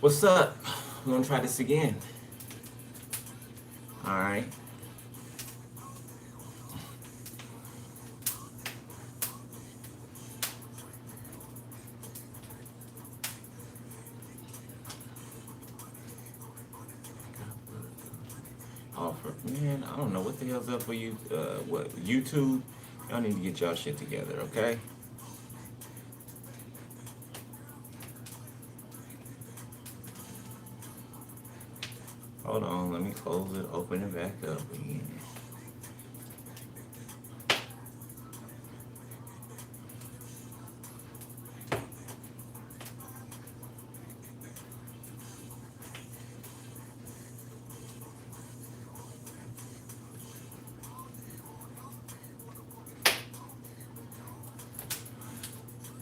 What's up? We're gonna try this again. All right. Offer, man. I don't know what the hell's up for you. What YouTube? Y'all need to get y'all shit together, okay? Hold on. Let me close it. Open it back up again.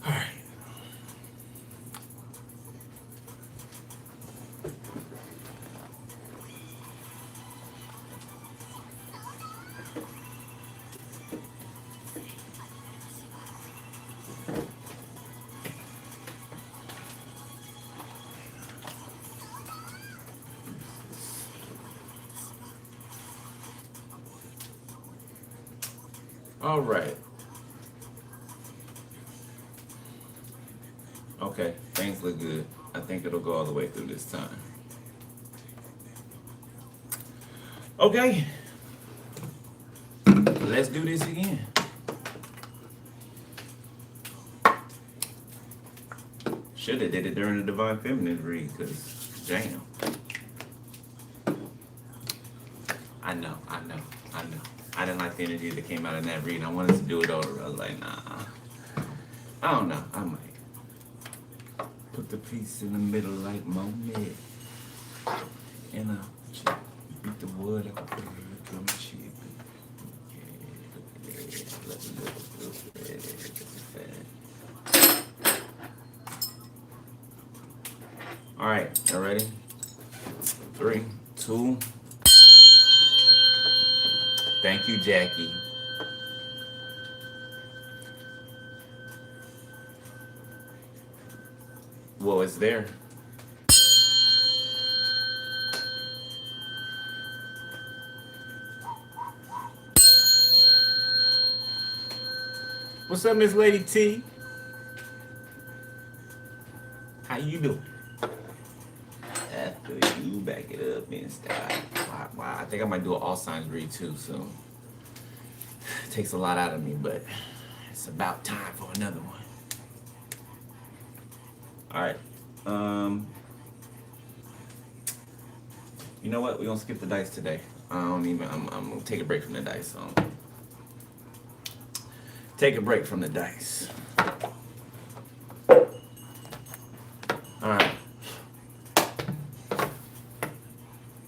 All right. All right. Okay. Things look good. I think it'll go all the way through this time. Okay. Let's do this again. Should have did it during the Divine Feminine read, because damn. I know. I didn't like the energy that came out in that read. I wanted to do it over. I was like, nah. I don't know. I might put the piece in the middle like Monet. And beat the wood. I can put it in the drum sheet. All right, y'all ready? 3, 2. Thank you, Jackie. Well, it's there. What's up, Miss Lady T? How you doing? After you back it up and style. Wow. I think I might do an all signs read too soon. It takes a lot out of me, but it's about time for another one. All right. You know what? We're gonna skip the dice today. I'm gonna take a break from the dice. Take a break from the dice. All right.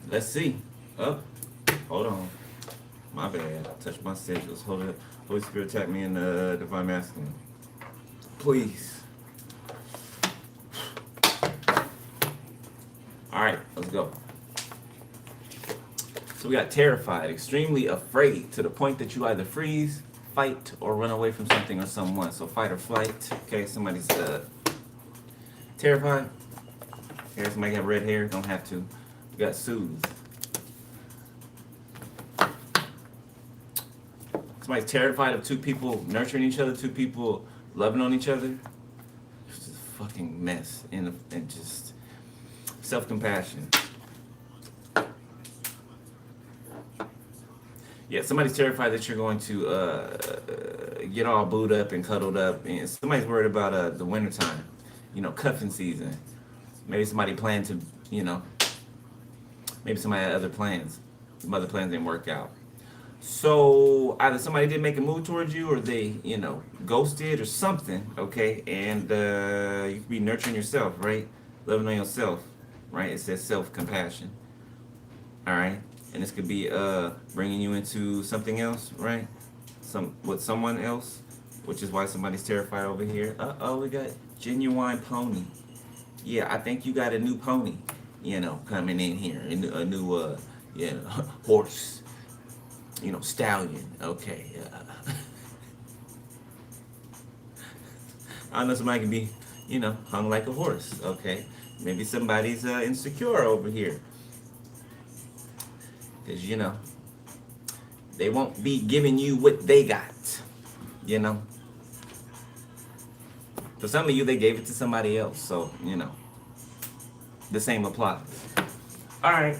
Let's see. Oh, hold on. My bad. Touch my sigils. Hold it. Holy Spirit, tap me in the Divine Masculine. Please. All right, let's go. So we got terrified, extremely afraid, to the point that you either freeze, fight, or run away from something or someone. So fight or flight. Okay, somebody's terrified. Here, somebody got red hair. Don't have to. We got soothe. Somebody's terrified of two people nurturing each other, two people loving on each other. It's just a fucking mess and just self-compassion. Yeah, somebody's terrified that you're going to get all booed up and cuddled up. And somebody's worried about the wintertime, cuffing season. Maybe somebody planned to, maybe somebody had other plans. Some other plans didn't work out. So either somebody did make a move towards you, or they, ghosted or something, okay? And you could be nurturing yourself, right? Loving on yourself, right? It says self-compassion, all right? And this could be bringing you into something else, right? With someone else, which is why somebody's terrified over here. Uh-oh, we got genuine pony. Yeah, I think you got a new pony, coming in here. A new horse. Stallion. Okay. I know somebody can be, hung like a horse. Okay. Maybe somebody's insecure over here. Because, they won't be giving you what they got. You know? For some of you, they gave it to somebody else. So, the same applies. Alright.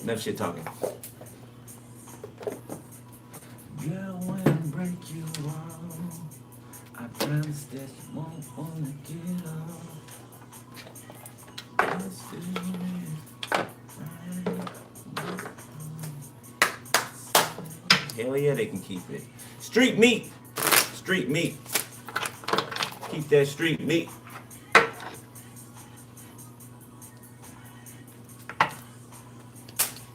Enough shit talking. Girl, when I break you off, I promise that you won't wanna get off. Let's do it. Hell yeah, they can keep it. Street meat. Street meat. Keep that street meat.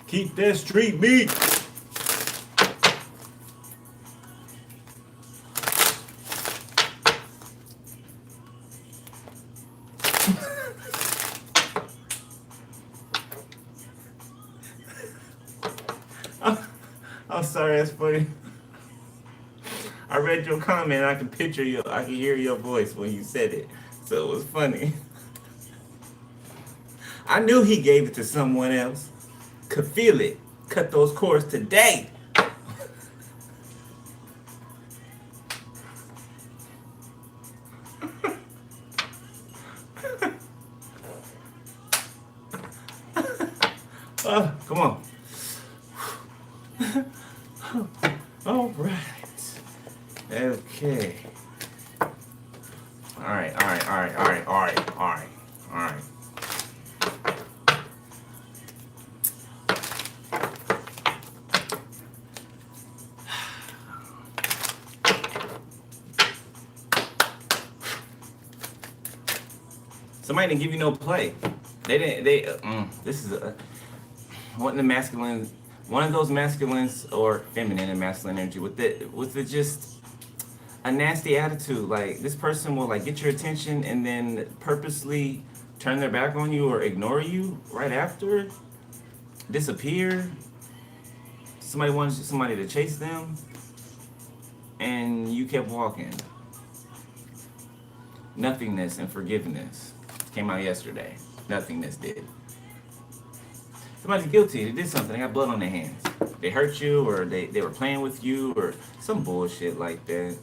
Keep that street meat. I'm sorry, that's funny. I read your comment. I can hear your voice when you said it. So it was funny. I knew he gave it to someone else. Could feel it. Cut those cords today. Come on. All right. Okay. All right. Somebody didn't give you no play. They didn't. This is one of those masculines or feminine and masculine energy with just a nasty attitude. Like, this person will get your attention and then purposely turn their back on you or ignore you right after, disappear. Somebody wanted somebody to chase them, and you kept walking. Nothingness and forgiveness came out yesterday. Nothingness did. Somebody's guilty. They did something. They got blood on their hands. They hurt you, or they were playing with you, or some bullshit like that.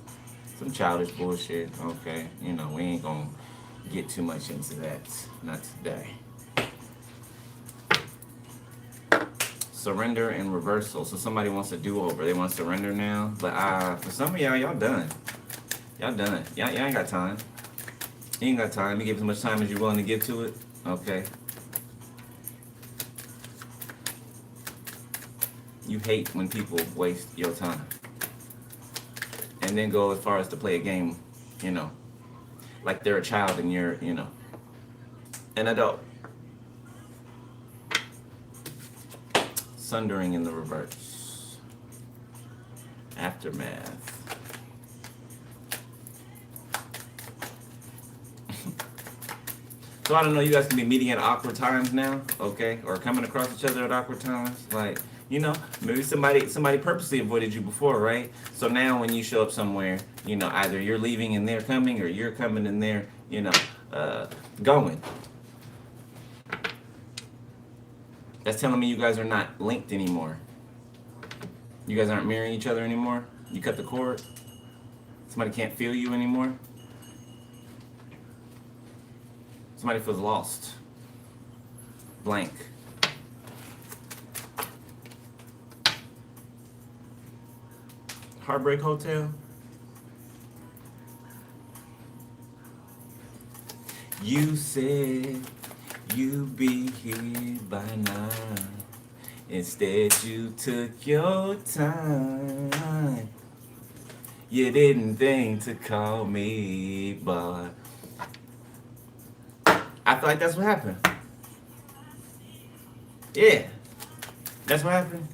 Some childish bullshit. Okay. We ain't gonna get too much into that. Not today. Surrender and reversal. So somebody wants a do-over. They want to surrender now. But for some of y'all done. Y'all done. Y'all ain't got time. You ain't got time. You give as much time as you're willing to give to it. Okay. You hate when people waste your time. And then go as far as to play a game, like they're a child and you're, an adult. Sundering in the reverse. Aftermath. So I don't know, you guys can be meeting at awkward times now, okay? Or coming across each other at awkward times. Like, maybe somebody purposely avoided you before, right? So now when you show up somewhere, either you're leaving and they're coming, or you're coming and they're, going. That's telling me you guys are not linked anymore. You guys aren't mirroring each other anymore. You cut the cord. Somebody can't feel you anymore. Somebody feels lost. Blank. Heartbreak Hotel. You said you'd be here by 9. Instead you took your time. You didn't think to call me, but I feel like that's what happened. Yeah. That's what happened.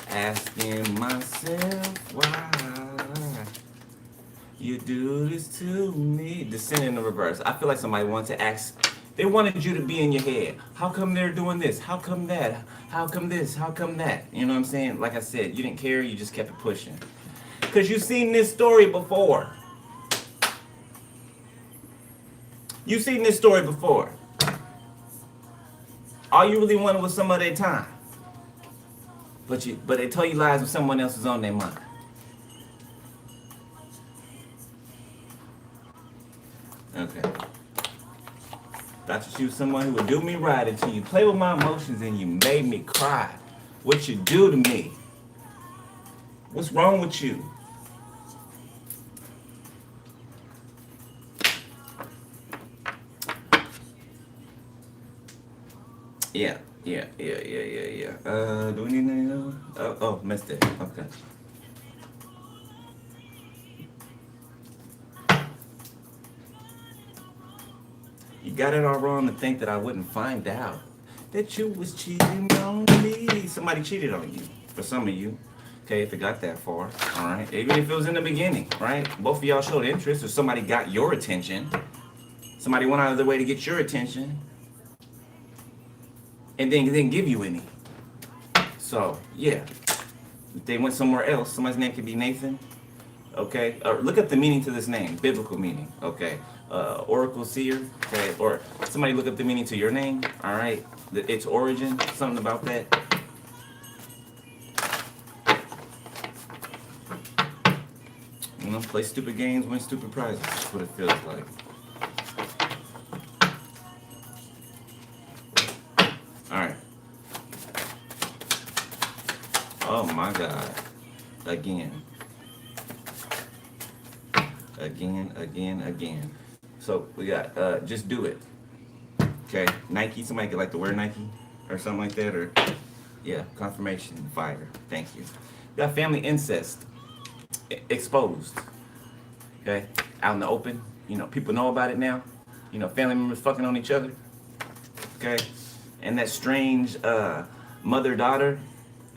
Asking myself why you do this to me. Descend in the reverse. I feel like somebody wanted to ask. They wanted you to be in your head. How come they're doing this? How come that? How come this? How come that? You know what I'm saying? Like I said, you didn't care. You just kept it pushing. Because you've seen this story before. You've seen this story before. All you really wanted was some of their time. But they tell you lies when someone else is on their mind. Okay. Thought you was someone who would do me right until you play with my emotions and you made me cry. What you do to me? What's wrong with you? Yeah. Do we need any other? Oh, missed it. Okay. You got it all wrong to think that I wouldn't find out that you was cheating on me. Somebody cheated on you. For some of you. Okay, if it got that far. Alright. Even if it was in the beginning, right? Both of y'all showed interest or somebody got your attention. Somebody went out of their way to get your attention. And then didn't give you any. So, yeah. If they went somewhere else, somebody's name could be Nathan. Okay? Look up the meaning to this name, biblical meaning. Okay? Oracle seer. Okay? Or somebody look up the meaning to your name. Alright? Its origin. Something about that. You know, play stupid games, win stupid prizes. That's what it feels like. Alright. Oh my God. Again. So we got just do it. Okay. Nike, somebody could like to wear Nike or something like that, or yeah, confirmation, fire. Thank you. We got family incest. Exposed. Okay. Out in the open. You know, people know about it now. You know, family members fucking on each other. Okay. And that strange mother-daughter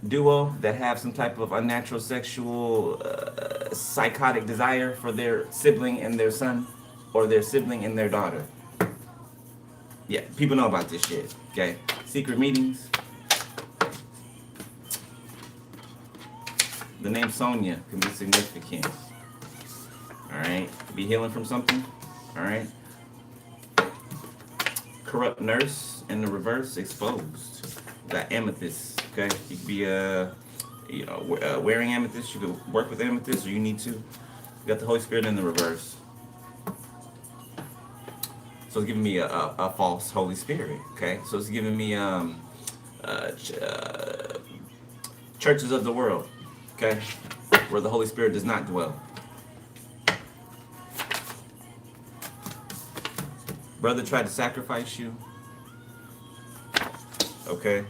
duo that have some type of unnatural sexual psychotic desire for their sibling and their son, or their sibling and their daughter. Yeah, people know about this shit. Okay. Secret meetings. The name Sonia can be significant. Alright. Could be healing from something. Alright. Corrupt nurse in the reverse, exposed. Got amethyst. Okay. You could be wearing amethyst. You could work with amethyst, or you need to. You got the Holy Spirit in the reverse. So it's giving me a false Holy Spirit. Okay. So it's giving me churches of the world. Okay, where the Holy Spirit does not dwell. Brother tried to sacrifice you. Okay.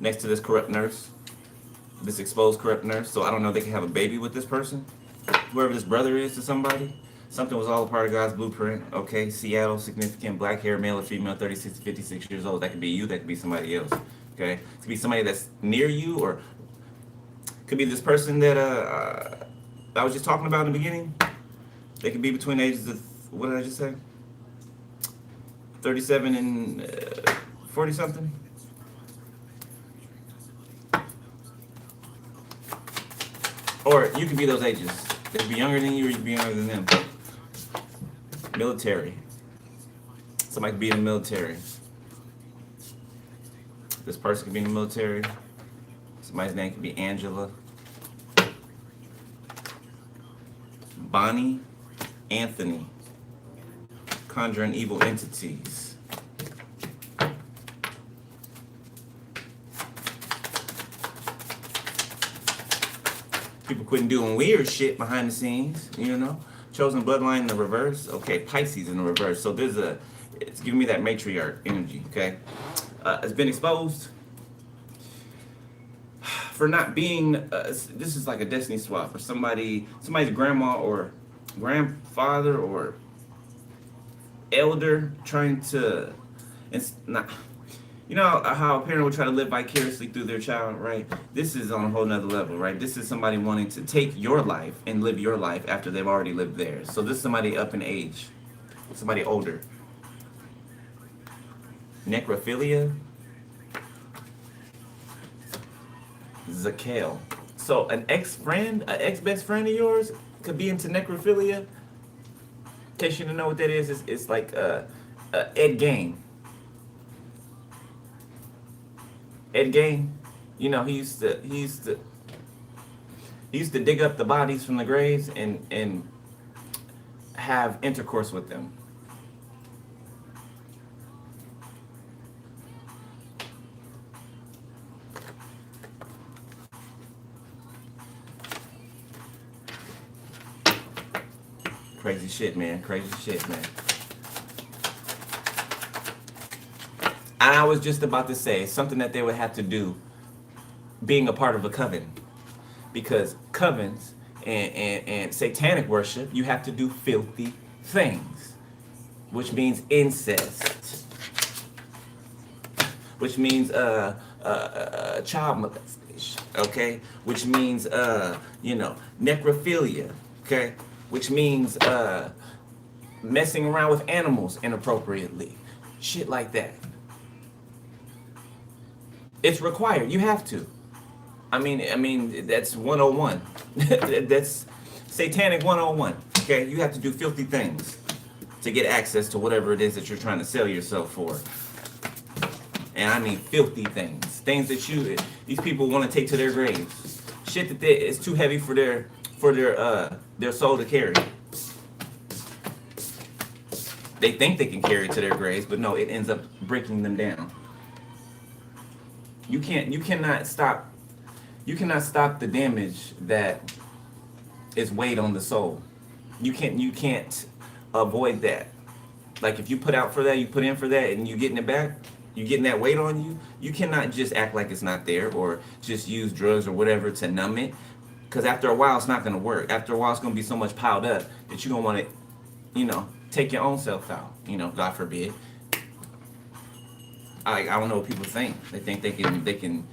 Next to this corrupt nurse. This exposed corrupt nurse. So I don't know if they can have a baby with this person. Whoever this brother is to somebody. Something was all a part of God's blueprint. Okay. Seattle, significant, black hair, male or female, 36 to 56 years old. That could be you. That could be somebody else. Okay. It could be somebody that's near you, or could be this person that I was just talking about in the beginning. They could be between the ages of, what did I just say? 37 and 40 something. Or you could be those ages. They could be younger than you, or you could be younger than them. Military. Somebody could be in the military. This person could be in the military. Somebody's name could be Angela. Bonnie. Anthony. Conjuring evil entities. People quitting doing weird shit behind the scenes, you know? Chosen bloodline in the reverse. Okay, Pisces in the reverse. So it's giving me that matriarch energy, okay? It's been exposed for not being, this is like a destiny swap for somebody's grandma or grandfather or elder trying to, it's not, you know how a parent would try to live vicariously through their child, right? This is on a whole nother level, right? This is somebody wanting to take your life and live your life after they've already lived theirs. So this is somebody up in age, somebody older. Necrophilia. Zakel. So an ex-best friend of yours could be into necrophilia. case you don't know what that is, it's like Ed Gein. Ed Gein, you know, he used to dig up the bodies from the graves and have intercourse with them. Crazy shit, man. Crazy shit, man. And I was just about to say something that they would have to do being a part of a coven. Because covens and satanic worship, you have to do filthy things, which means incest, which means child molestation, okay, which means you know, necrophilia, okay, which means messing around with animals inappropriately, shit like that. It's required. You have to. I mean, that's 101. That's satanic 101. Okay, you have to do filthy things to get access to whatever it is that you're trying to sell yourself for. And I mean filthy things, things that these people want to take to their graves. Shit that is too heavy for their soul to carry. They think they can carry it to their graves, but no, it ends up breaking them down. You cannot stop the damage that is weighed on the soul. You can't avoid that. Like if you put out for that, you put in for that, and you getting it back, you getting that weight on you. You cannot just act like it's not there or just use drugs or whatever to numb it, because after a while it's not gonna work. After a while it's gonna be so much piled up that you're gonna want to, you know, take your own self out. You know, God forbid. I don't know what people think. They think they can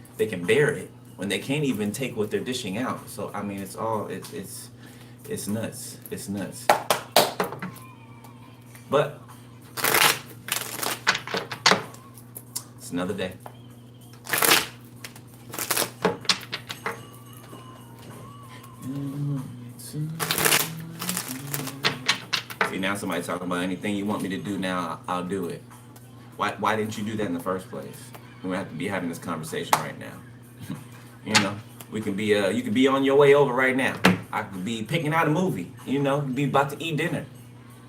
bear it when they can't even take what they're dishing out. So I mean, it's nuts. It's nuts. But it's another day. See, now somebody talking about anything you want me to do now, I'll do it. Why didn't you do that in the first place? We have to be having this conversation right now. You know, we can be you could be on your way over right now. I could be picking out a movie, you know, be about to eat dinner,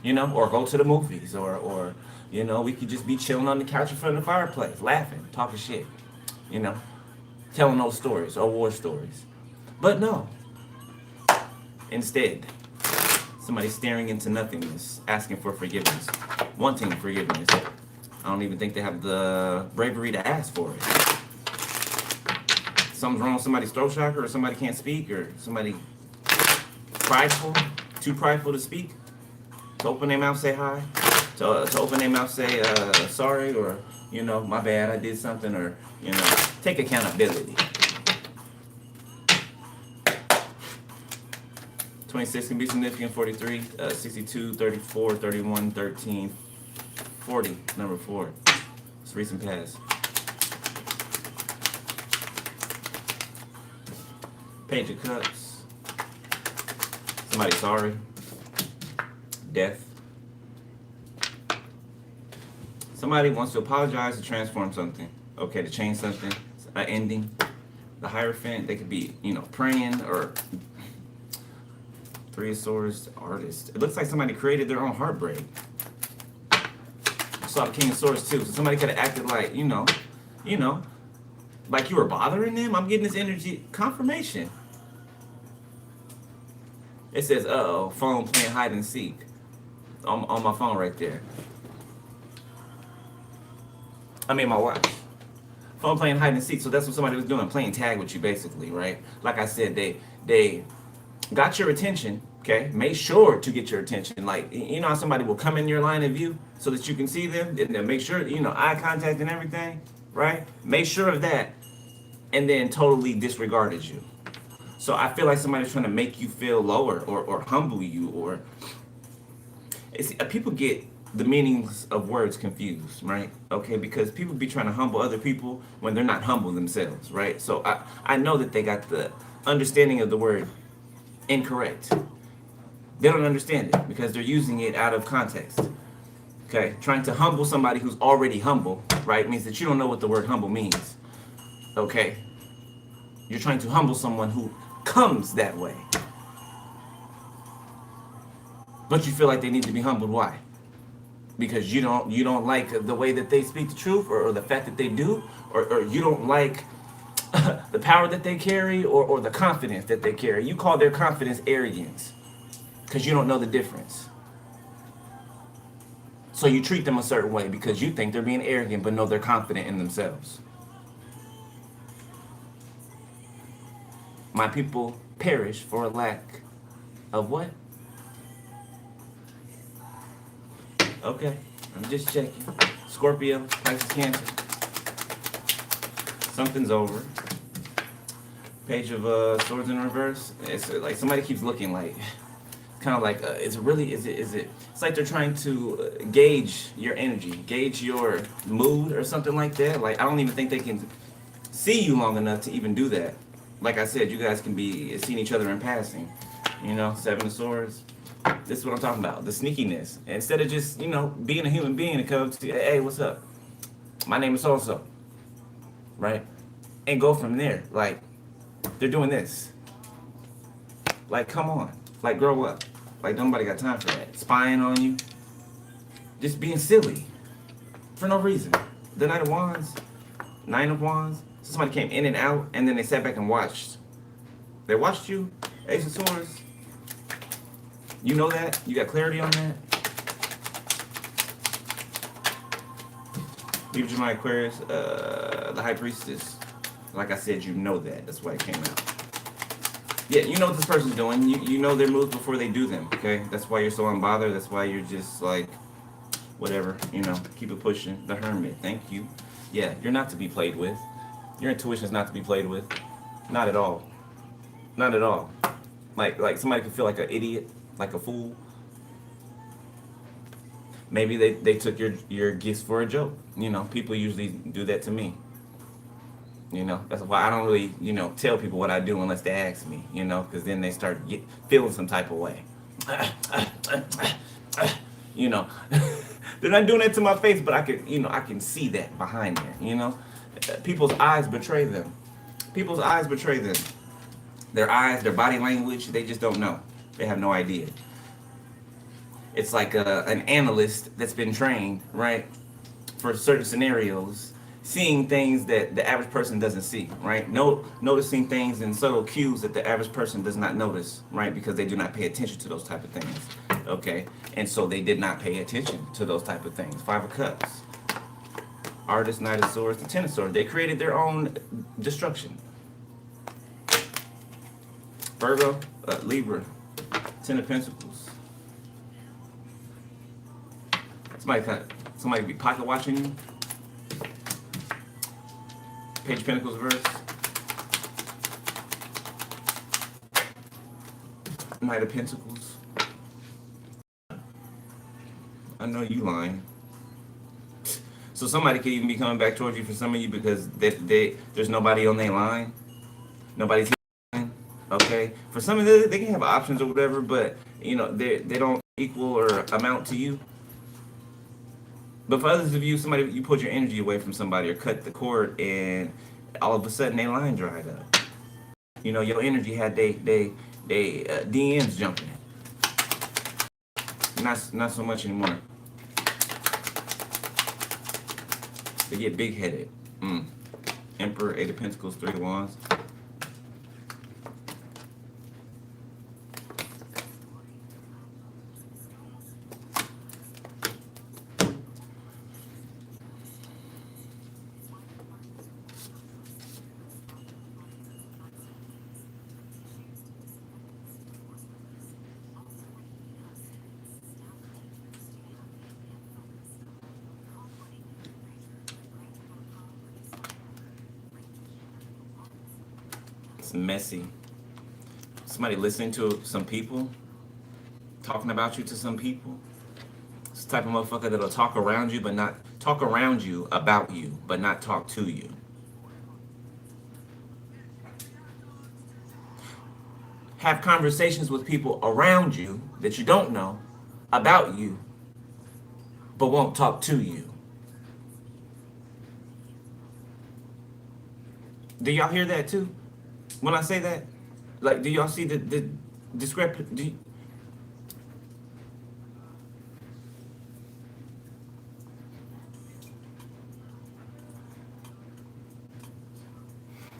you know, or go to the movies, or you know, we could just be chilling on the couch in front of the fireplace, laughing, talking shit, you know, telling those stories or war stories. But no. Instead, somebody staring into nothingness, asking for forgiveness, wanting forgiveness. I don't even think they have the bravery to ask for it. Something's wrong with somebody's throat chakra, or somebody can't speak, or somebody prideful, too prideful to speak, to open their mouth, say hi, to open their mouth, say sorry, or, you know, my bad, I did something, or, you know, take accountability. 26 can be significant, 43, 62, 34, 31, 13, 40, number 4. It's recent past. Page of Cups. Somebody sorry. Death. Somebody wants to apologize to transform something. Okay, to change something. An ending. The Hierophant, they could be, you know, praying, or 3 of Swords, artist. It looks like somebody created their own heartbreak. I saw the King of Swords too. So somebody could have acted like, you know, like you were bothering them. I'm getting this energy confirmation. It says, uh-oh, phone playing hide and seek on my phone right there. I mean, my watch. Phone playing hide and seek. So that's what somebody was doing, playing tag with you, basically, right? Like I said, they got your attention, okay? Made sure to get your attention. Like, you know how somebody will come in your line of view so that you can see them? And make sure, you know, eye contact and everything, right? Make sure of that, and then totally disregarded you. So I feel like somebody's trying to make you feel lower, or humble you, or... people get the meanings of words confused, right? Okay, because people be trying to humble other people when they're not humble themselves, right? So I know that they got the understanding of the word incorrect. They don't understand it because they're using it out of context. Okay, trying to humble somebody who's already humble, right, means that you don't know what the word humble means. Okay, you're trying to humble someone who comes that way, but you feel like they need to be humbled. Why? Because you don't like the way that they speak the truth, or the fact that they do, or you don't like the power that they carry, or the confidence that they carry. You call their confidence arrogance because you don't know the difference. So you treat them a certain way because you think they're being arrogant, but no, they're confident in themselves. My people perish for a lack of what? Okay, I'm just checking. Scorpio, Pisces, Cancer. Something's over. Page of Swords in reverse. It's like somebody keeps looking like, kind of like, is it really? Is it? It's like they're trying to gauge your energy, gauge your mood, or something like that. Like I don't even think they can see you long enough to even do that. Like I said, you guys can be seeing each other in passing. You know, Seven of Swords. This is what I'm talking about. The sneakiness. Instead of just, being a human being and come to, hey, what's up? My name is so-and-so. Right? And go from there. Like, they're doing this. Like, come on. Like, grow up. Like, nobody got time for that. Spying on you. Just being silly. For no reason. The Knight of Wands. Nine of Wands. So somebody came in and out, and then they sat back and watched. They watched you. Ace of Swords. You know that? You got clarity on that? Libra, Gemini, Aquarius, the High Priestess. Like I said, you know that. That's why it came out. Yeah, you know what this person's doing. You know their moves before they do them, okay? That's why you're so unbothered. That's why you're just like, whatever, keep it pushing. The Hermit, thank you. Yeah, you're not to be played with. Your intuition is not to be played with. Not at all. Not at all. Like somebody could feel like an idiot, like a fool. Maybe they took your gifts for a joke. People usually do that to me. That's why I don't really, tell people what I do unless they ask me, because then they start feeling some type of way. They're not doing it to my face, but I can see that behind there, People's eyes betray them. People's eyes betray them. Their eyes, their body language, they just don't know. They have no idea. It's like an analyst that's been trained, right, for certain scenarios, seeing things that the average person doesn't see, right? Noticing things and subtle cues that the average person does not notice, right, because they do not pay attention to those type of things, okay? And so they did not pay attention to those type of things. Five of Cups. Artist, Knight of Swords, the Ten of Swords. They created their own destruction. Virgo, Libra, Ten of Pentacles. Somebody be pocket watching you. Page of Pentacles reverse. Knight of Pentacles. I know you lying. So somebody could even be coming back towards you for some of you because there's nobody on their line. Nobody's here. Okay. For some of them, they can have options or whatever, but they don't equal or amount to you. But for others of you, you pulled your energy away from somebody or cut the cord, and all of a sudden their line dried up. Your energy had they DMs jumping. Not so much anymore. They get big headed. Emperor, Eight of Pentacles, Three of Wands. It's messy. Somebody listening to some people, talking about you to some people. It's the type of motherfucker that'll talk around you, but not talk around you about you, but not talk to you. have conversations with people around you that you don't know about you, but won't talk to you. Do y'all hear that too? When I say that, like, do y'all see the discrepancy?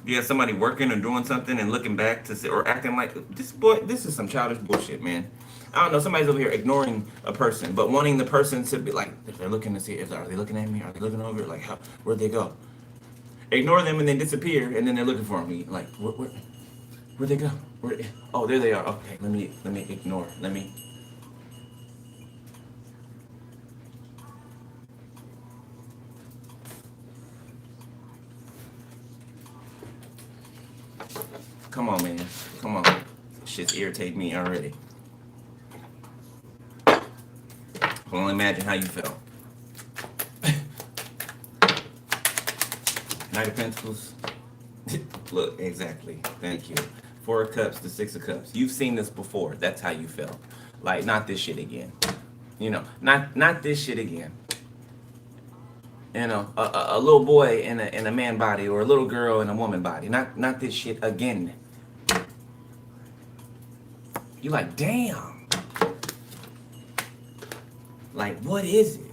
You have somebody working or doing something and looking back to say, or acting like this boy. This is some childish bullshit, man. I don't know. Somebody's over here ignoring a person, but wanting the person to be like, if they're looking to see, if are they looking at me? Are they looking over? Like, how? Where'd they go? Ignore them and then disappear, and then they're looking for me. Like, where'd they go? Oh, there they are. Okay, let me ignore. Let me. Come on, man. Come on. Shit's irritating me already. I can only imagine how you felt. Knight of Pentacles. Look, exactly. Thank you. Four of Cups to Six of Cups. You've seen this before. That's how you felt. Like, not this shit again. You know, not this shit again. You know, a little boy in a man body, or a little girl in a woman body. Not this shit again. You like, damn. Like, what is it?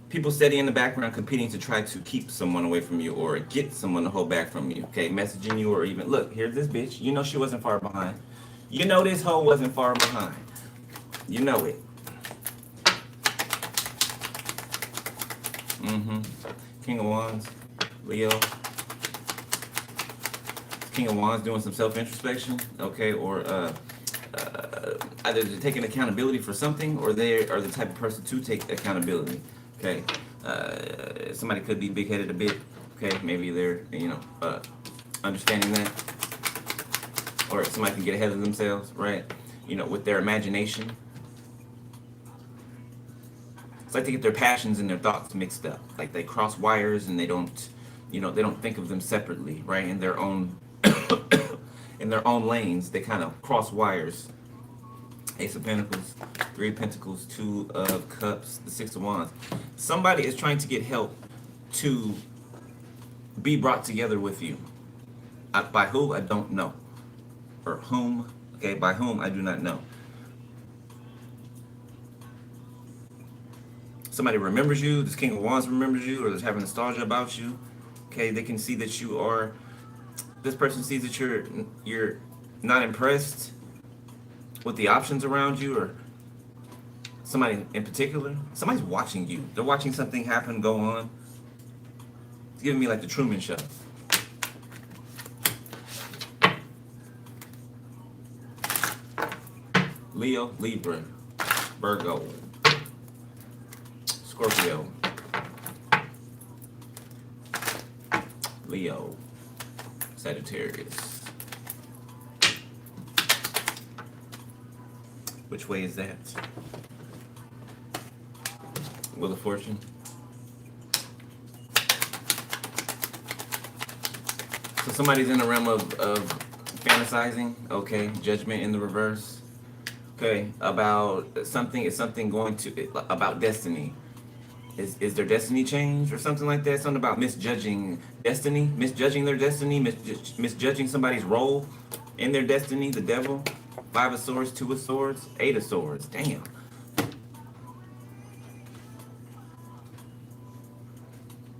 People steady in the background competing to try to keep someone away from you or get someone to hold back from you. Okay, messaging you, or even, look, here's this bitch. You know she wasn't far behind. You know this hoe wasn't far behind. You know it. King of Wands, Leo. King of Wands doing some self-introspection, okay, or either they're taking accountability for something, or they are the type of person to take accountability. Okay, somebody could be big-headed a bit. Okay, maybe they're understanding that, or somebody can get ahead of themselves, right? You know, with their imagination. It's like they get their passions and their thoughts mixed up. Like they cross wires and they don't, they don't think of them separately, right? In their own, in their own lanes, they kind of cross wires. Ace of Pentacles, Three of Pentacles, Two of Cups, the Six of Wands. Somebody is trying to get help to be brought together with you. By who, I don't know. Or whom, okay, by whom, I do not know. Somebody remembers you, this King of Wands remembers you, or is having nostalgia about you. Okay, they can see that you are, this person sees that you're not impressed with the options around you, or somebody in particular. Somebody's watching you. They're watching something happen, go on. It's giving me like the Truman Show. Leo, Libra, Virgo, Scorpio, Leo, Sagittarius. Which way is that? Wheel of Fortune. So somebody's in the realm of fantasizing, okay, judgment in the reverse. Okay, about something, is something going to, about destiny. Is their destiny changed or something like that? Something about misjudging destiny, misjudging their destiny, misjudging somebody's role in their destiny, the devil. Five of Swords, Two of Swords, Eight of Swords. Damn.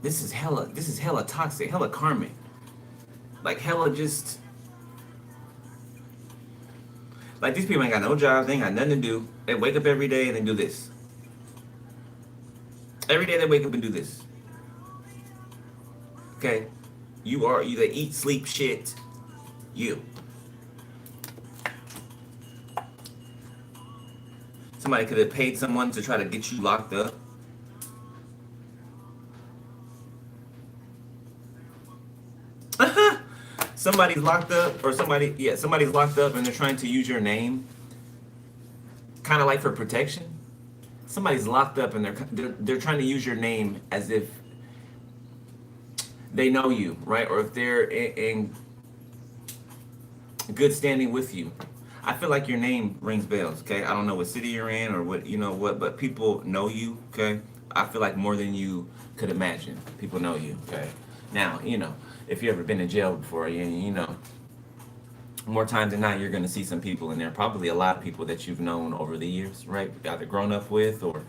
This is hella toxic, hella karmic. Like hella just, like these people ain't got no jobs, they ain't got nothing to do. They wake up every day and they do this. Every day they wake up and do this. Okay? You either eat, sleep, shit, you. Somebody could have paid someone to try to get you locked up. Somebody's locked up, or somebody's locked up and they're trying to use your name, kind of like for protection. Somebody's locked up and they're trying to use your name as if they know you, right? Or if they're in good standing with you. I feel like your name rings bells, okay? I don't know what city you're in or what, you know what, but people know you, okay? I feel like more than you could imagine. People know you, okay? Now, if you ever been in jail before, more times than not, you're going to see some people in there. Probably a lot of people that you've known over the years, right? Either grown up with or,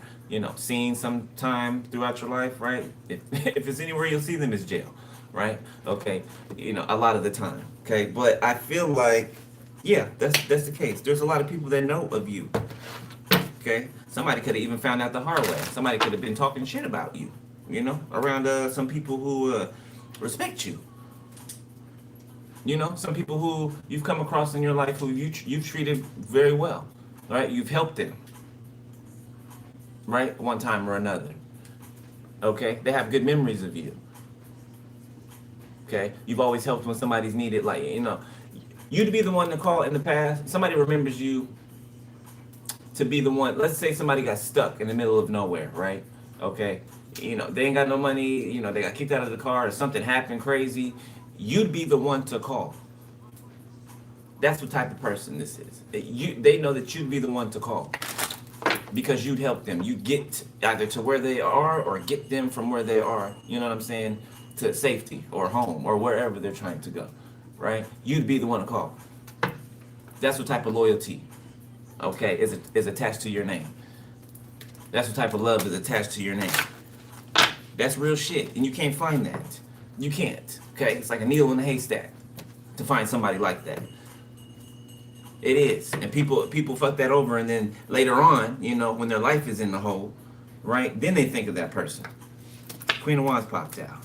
seen sometime throughout your life, right? If, if it's anywhere you'll see them, it's jail, right? Okay, a lot of the time, okay? But I feel like, yeah, that's the case. There's a lot of people that know of you, okay? Somebody could have even found out the hard way. Somebody could have been talking shit about you, around some people who respect you. Some people who you've come across in your life who you've treated very well, right? You've helped them, right? One time or another. Okay? They have good memories of you. Okay? You've always helped when somebody's needed, like, you to be the one to call in the past. Somebody remembers you to be the one. Let's say somebody got stuck in the middle of nowhere, right? Okay? They ain't got no money, they got kicked out of the car or something happened crazy. You'd be the one to call. That's what type of person this is. They know that you'd be the one to call because you'd help them. You get either to where they are or get them from where they are, you know what I'm saying, to safety or home or wherever they're trying to go, right? You'd be the one to call. That's what type of loyalty, okay, is attached to your name. That's what type of love is attached to your name. That's real shit, and you can't find that. You can't, okay? It's like a needle in a haystack to find somebody like that. It is, and people fuck that over, and then later on, when their life is in the hole, right? Then they think of that person. Queen of Wands popped out.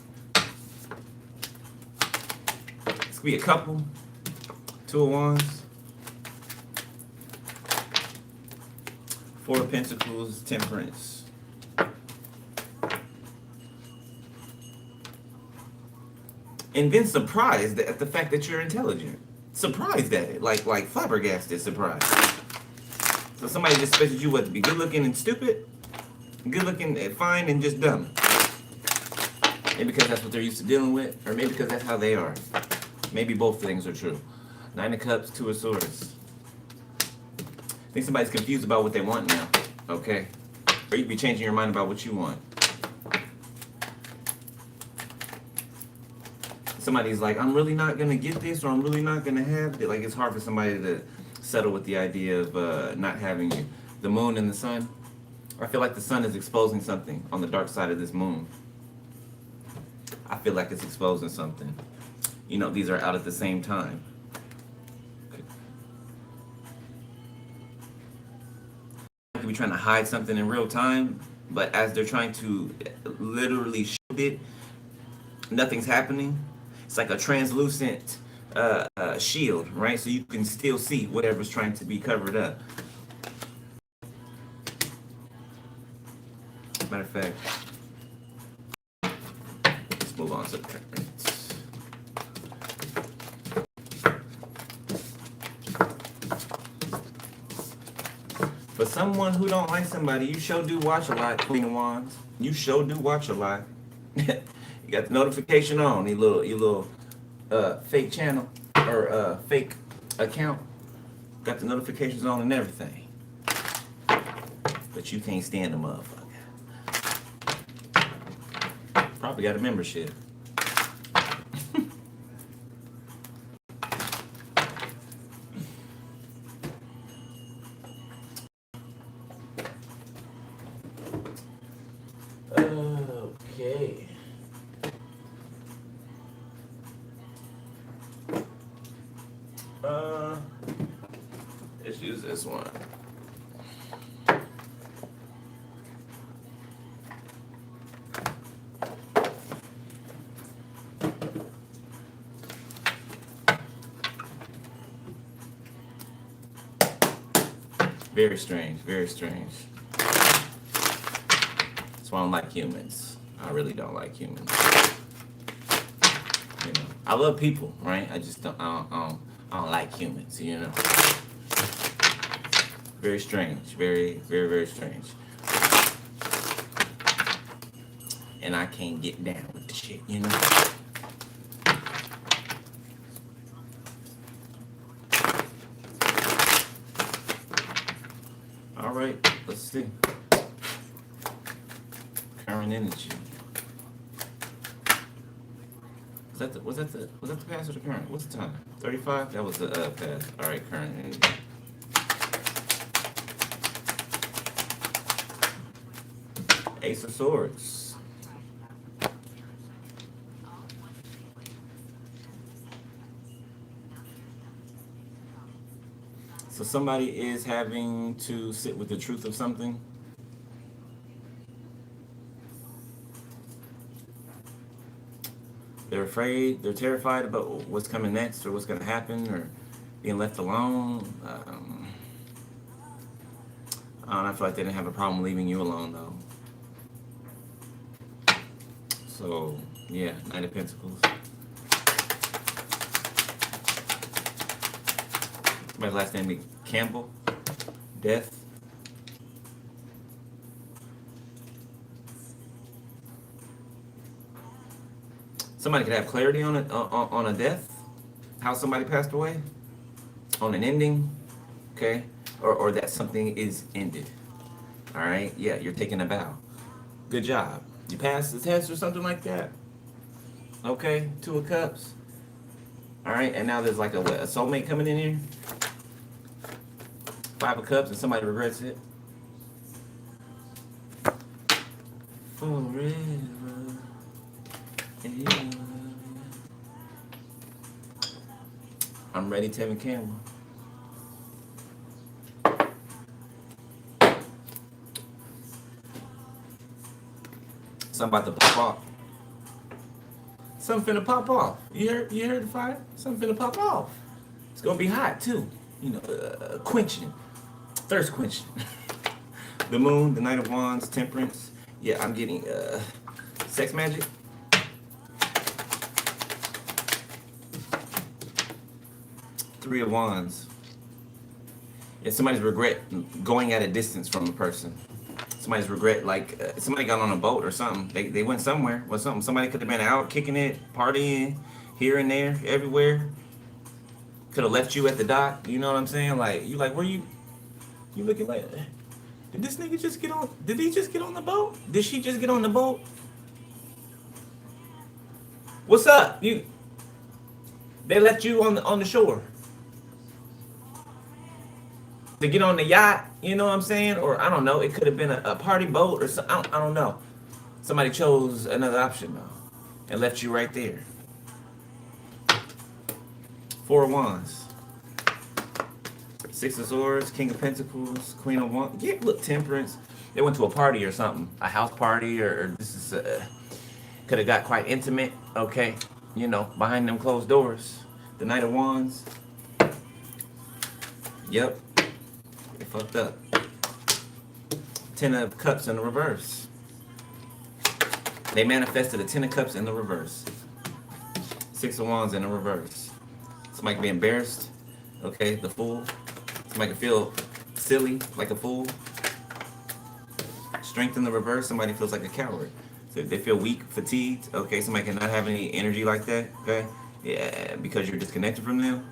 This could be a couple. Two of Wands. Four of Pentacles, Temperance. And then surprised at the fact that you're intelligent. Surprised at it, like flabbergasted surprised. So somebody just expected you to be good looking and stupid, good looking and fine and just dumb. Maybe because that's what they're used to dealing with, or maybe because that's how they are. Maybe both things are true. Nine of Cups, Two of Swords. I think somebody's confused about what they want now, okay? Or you could be changing your mind about what you want. Somebody's like, I'm really not going to get this, or I'm really not going to have it. Like, it's hard for somebody to settle with the idea of not having you. The moon and the sun. I feel like the sun is exposing something on the dark side of this moon. I feel like it's exposing something. These are out at the same time. They could be trying to hide something in real time, but as they're trying to literally shield it, nothing's happening. It's like a translucent shield, right? So you can still see whatever's trying to be covered up. Matter of fact, let's move on to the cards. For someone who don't like somebody, you sure do watch a lot, Queen of Wands. You sure do watch a lot. You got the notification on, your little fake channel or fake account. Got the notifications on and everything. But you can't stand the motherfucker. Probably got a membership. Okay. Let's use this one. Very strange, very strange. That's why I don't like humans. I really don't like humans. I love people, right? I just don't like humans, Very strange, very, very, very strange. And I can't get down with the shit, Current energy. Was that the pass or the current? What's the time? 35? That was the pass. Alright, current energy. Ace of Swords. So somebody is having to sit with the truth of something. They're afraid, they're terrified about what's coming next or what's going to happen or being left alone. I feel like they didn't have a problem leaving you alone though. So, yeah, Knight of Pentacles. My last name is Campbell. Death. Somebody could have clarity on a death, how somebody passed away, on an ending, okay, or that something is ended. All right, yeah, you're taking a bow. Good job. You passed the test or something like that. Okay, Two of Cups. All right, and now there's like a soulmate coming in here. Five of Cups, and somebody regrets it. Forever. I'm ready, Tevin Campbell. Something about to pop off. Something finna pop off. You heard the fire? Something finna pop off. It's gonna be hot too. You know, quenching, thirst quenching. The Moon, the Knight of Wands, Temperance. Yeah, I'm getting sex magic. Three of Wands. Yeah, somebody's regret going at a distance from a person. Somebody's regret, like somebody got on a boat or something. They went somewhere with something. Somebody could have been out kicking it, partying, here and there, everywhere. Could have left you at the dock. You know what I'm saying? Like you, like where you looking like? Did this nigga just get on? Did he just get on the boat? Did she just get on the boat? What's up? They left you on the shore to get on the yacht, you know what I'm saying? Or I don't know, it could have been a party boat or something. I don't know. Somebody chose another option though and left you right there. Four of Wands. Six of Swords, King of Pentacles, Queen of Wands. Yeah, look, Temperance. They went to a party or something, a house party, or this is could have got quite intimate. Okay, you know, behind them closed doors. The Knight of Wands. Yep. They fucked up. Ten of Cups in the reverse. They manifested a Ten of Cups in the reverse. Six of Wands in the reverse. Somebody can be embarrassed. Okay, the Fool. Somebody can feel silly, like a fool. Strength in the reverse. Somebody feels like a coward. So they feel weak, fatigued. Okay, somebody cannot have any energy like that. Okay, yeah, because you're disconnected from them.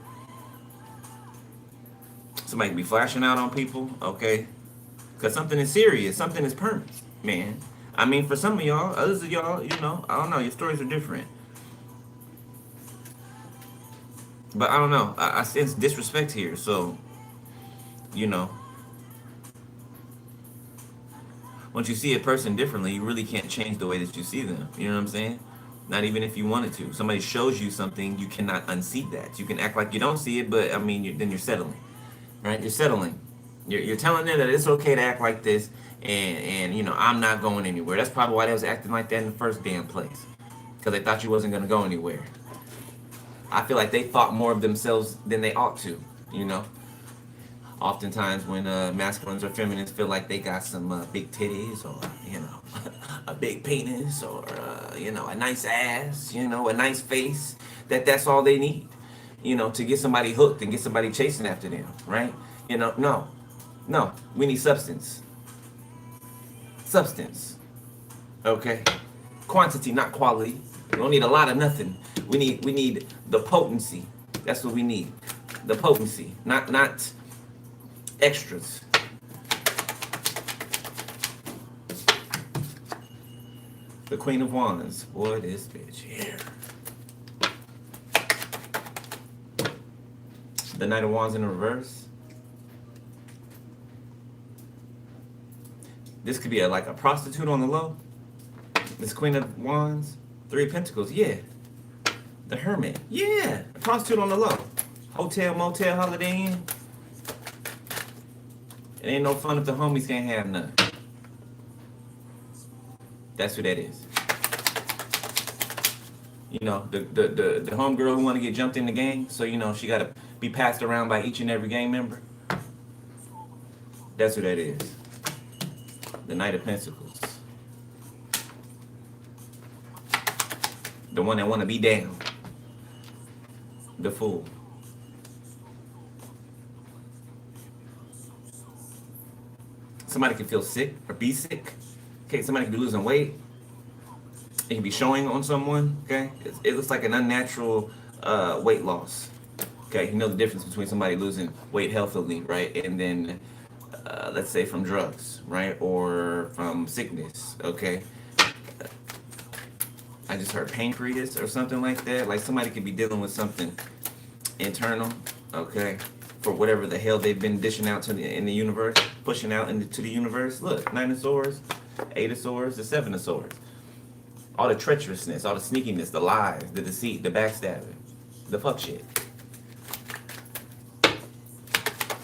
Somebody can be flashing out on people. Okay, because something is serious. Something is permanent, man. I mean, for some of y'all, others of y'all, you know, I don't know. Your stories are different. But I don't know. I sense disrespect here. So, you know, once you see a person differently, you really can't change the way that you see them. You know what I'm saying? Not even if you wanted to. Somebody shows you something, you cannot unsee that. You can act like you don't see it, but I mean, then you're settling, right? You're settling. You're telling them that it's okay to act like this, and you know, I'm not going anywhere. That's probably why they was acting like that in the first damn place, because they thought you wasn't gonna go anywhere. I feel like they thought more of themselves than they ought to, you know. Oftentimes when masculines or feminines feel like they got some big titties or, you know, a big penis or, you know, a nice ass, you know, a nice face, that's all they need, you know, to get somebody hooked and get somebody chasing after them, right? You know, no, we need substance. Substance, okay? Quantity, not quality. We don't need a lot of nothing. We need the potency. That's what we need. The potency, not extras. The Queen of Wands. Boy, this bitch here. The Knight of Wands in reverse. This could be like a prostitute on the low. This Queen of Wands. Three of Pentacles. Yeah. The Hermit. Yeah. A prostitute on the low. Hotel, motel, Holiday Inn. It ain't no fun if the homies can't have none. That's who that is. You know, the homegirl who want to get jumped in the game, so you know she got to be passed around by each and every gang member. That's who that is. The Knight of Pentacles. The one that want to be down. The Fool. Somebody can feel sick or be sick. Okay, somebody can be losing weight. It can be showing on someone. Okay, it looks like an unnatural weight loss. Okay, you know the difference between somebody losing weight healthily, right, and then let's say from drugs, right, or from sickness. Okay, I just heard pancreas or something like that. Like somebody could be dealing with something internal. Okay, for whatever the hell they've been dishing out to in the universe, pushing out into the universe. Look, 9 of Swords, 8 of Swords, the 7 of Swords. All the treacherousness, all the sneakiness, the lies, the deceit, the backstabbing, the fuck shit.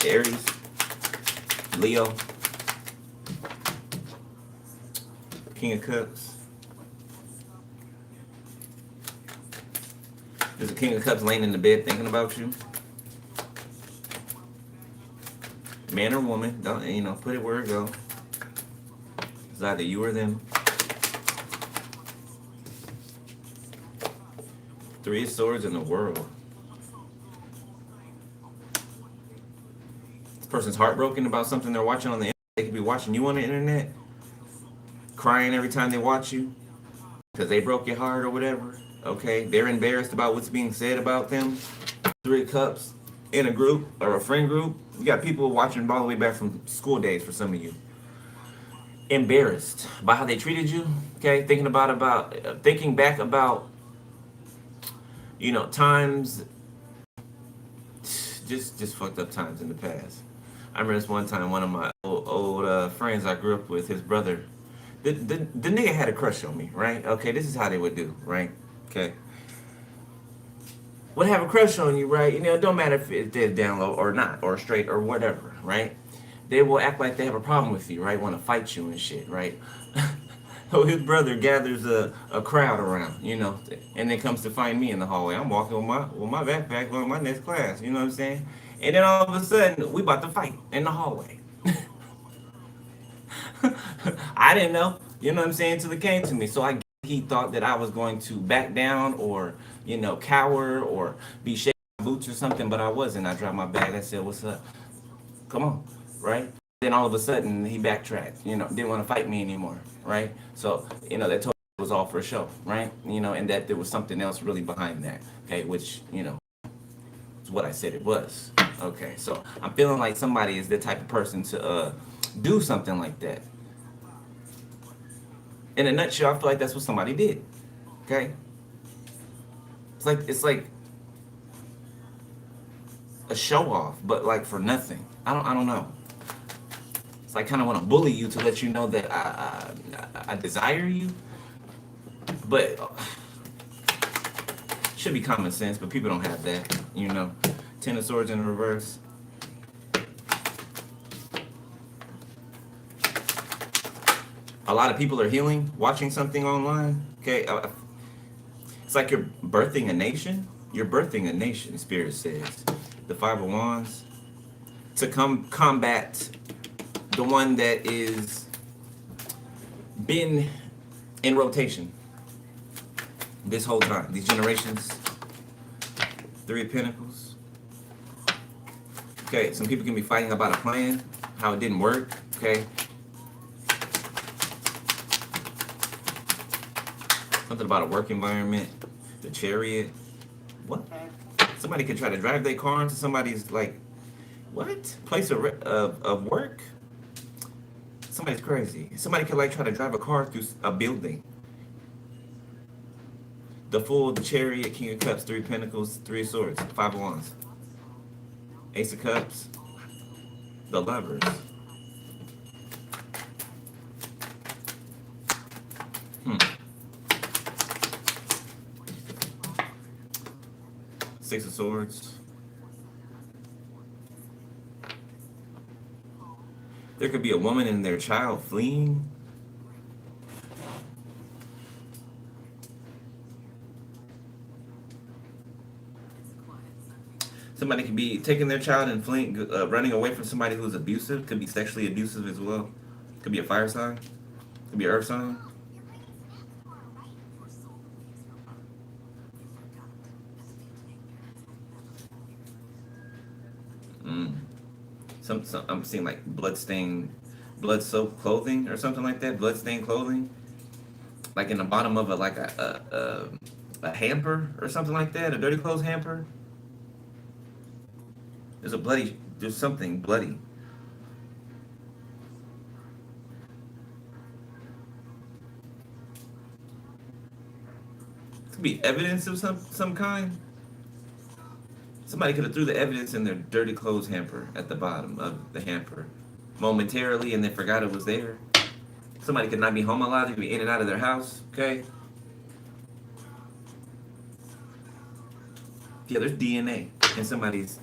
Aries, Leo, King of Cups. There's a King of Cups laying in the bed thinking about you. Man or woman, don't, you know, put it where it go. It's either you or them. 3 of Swords in the World. This person's heartbroken about something they're watching on the internet. They could be watching you on the internet, crying every time they watch you because they broke your heart or whatever. Okay, they're embarrassed about what's being said about them. 3 of Cups in a group or a friend group. You got people watching all the way back from school days for some of you. Embarrassed by how they treated you. Okay, thinking back about, you know, times, just fucked up times in the past. I remember this one time, one of my old friends I grew up with, his brother, the nigga had a crush on me, right? Okay, this is how they would do, right? Okay. Would have a crush on you, right? You know, it don't matter if they're down low or not, or straight or whatever, right? They will act like they have a problem with you, right? Want to fight you and shit, right? So his brother gathers a crowd around, you know, and then comes to find me in the hallway. I'm walking with my backpack going to my next class, you know what I'm saying? And then all of a sudden, we about to fight in the hallway. I didn't know, you know what I'm saying, until it came to me. So he thought that I was going to back down or, you know, cower or be shaking my boots or something, but I wasn't. I dropped my bag. I said, "What's up? Come on," right? Then all of a sudden, he backtracked, you know, didn't want to fight me anymore, right? So, you know, that told me it was all for a show, right? You know, and that there was something else really behind that, okay, which, you know, is what I said it was. Okay, so I'm feeling like somebody is the type of person to do something like that. In a nutshell, I feel like that's what somebody did. Okay? It's like a show off, but like for nothing. I don't know. It's like kind of want to bully you to let you know that I desire you, but should be common sense. But people don't have that, you know. 10 of Swords in reverse. A lot of people are healing, watching something online. Okay, it's like you're birthing a nation. You're birthing a nation, Spirit says. The 5 of Wands. To combat the one that is been in rotation this whole time, these generations. 3 of Pentacles. Okay, some people can be fighting about a plan, how it didn't work. Okay. Something about a work environment, the Chariot. What? Somebody could try to drive their car into somebody's, like, what? Place of work? Somebody's crazy. Somebody could, like, try to drive a car through a building The Fool, the Chariot, King of Cups, Three of Pentacles, Three of Swords, Five of Wands, Ace of Cups, the Lovers. Hmm. Six of Swords. There could be a woman and their child fleeing. Somebody could be taking their child and fleeing, running away from somebody who's abusive. Could be sexually abusive as well. Could be a fire sign. Could be an earth sign. Some I'm seeing like blood-soaked clothing or something like that. Blood-stained clothing, like in the bottom of a hamper or something like that. A dirty clothes hamper. There's something bloody. Could be evidence of some kind. Somebody could have threw the evidence in their dirty clothes hamper at the bottom of the hamper momentarily and then forgot it was there. Somebody could not be home a lot. They could be in and out of their house. Okay. Yeah, there's DNA in somebody's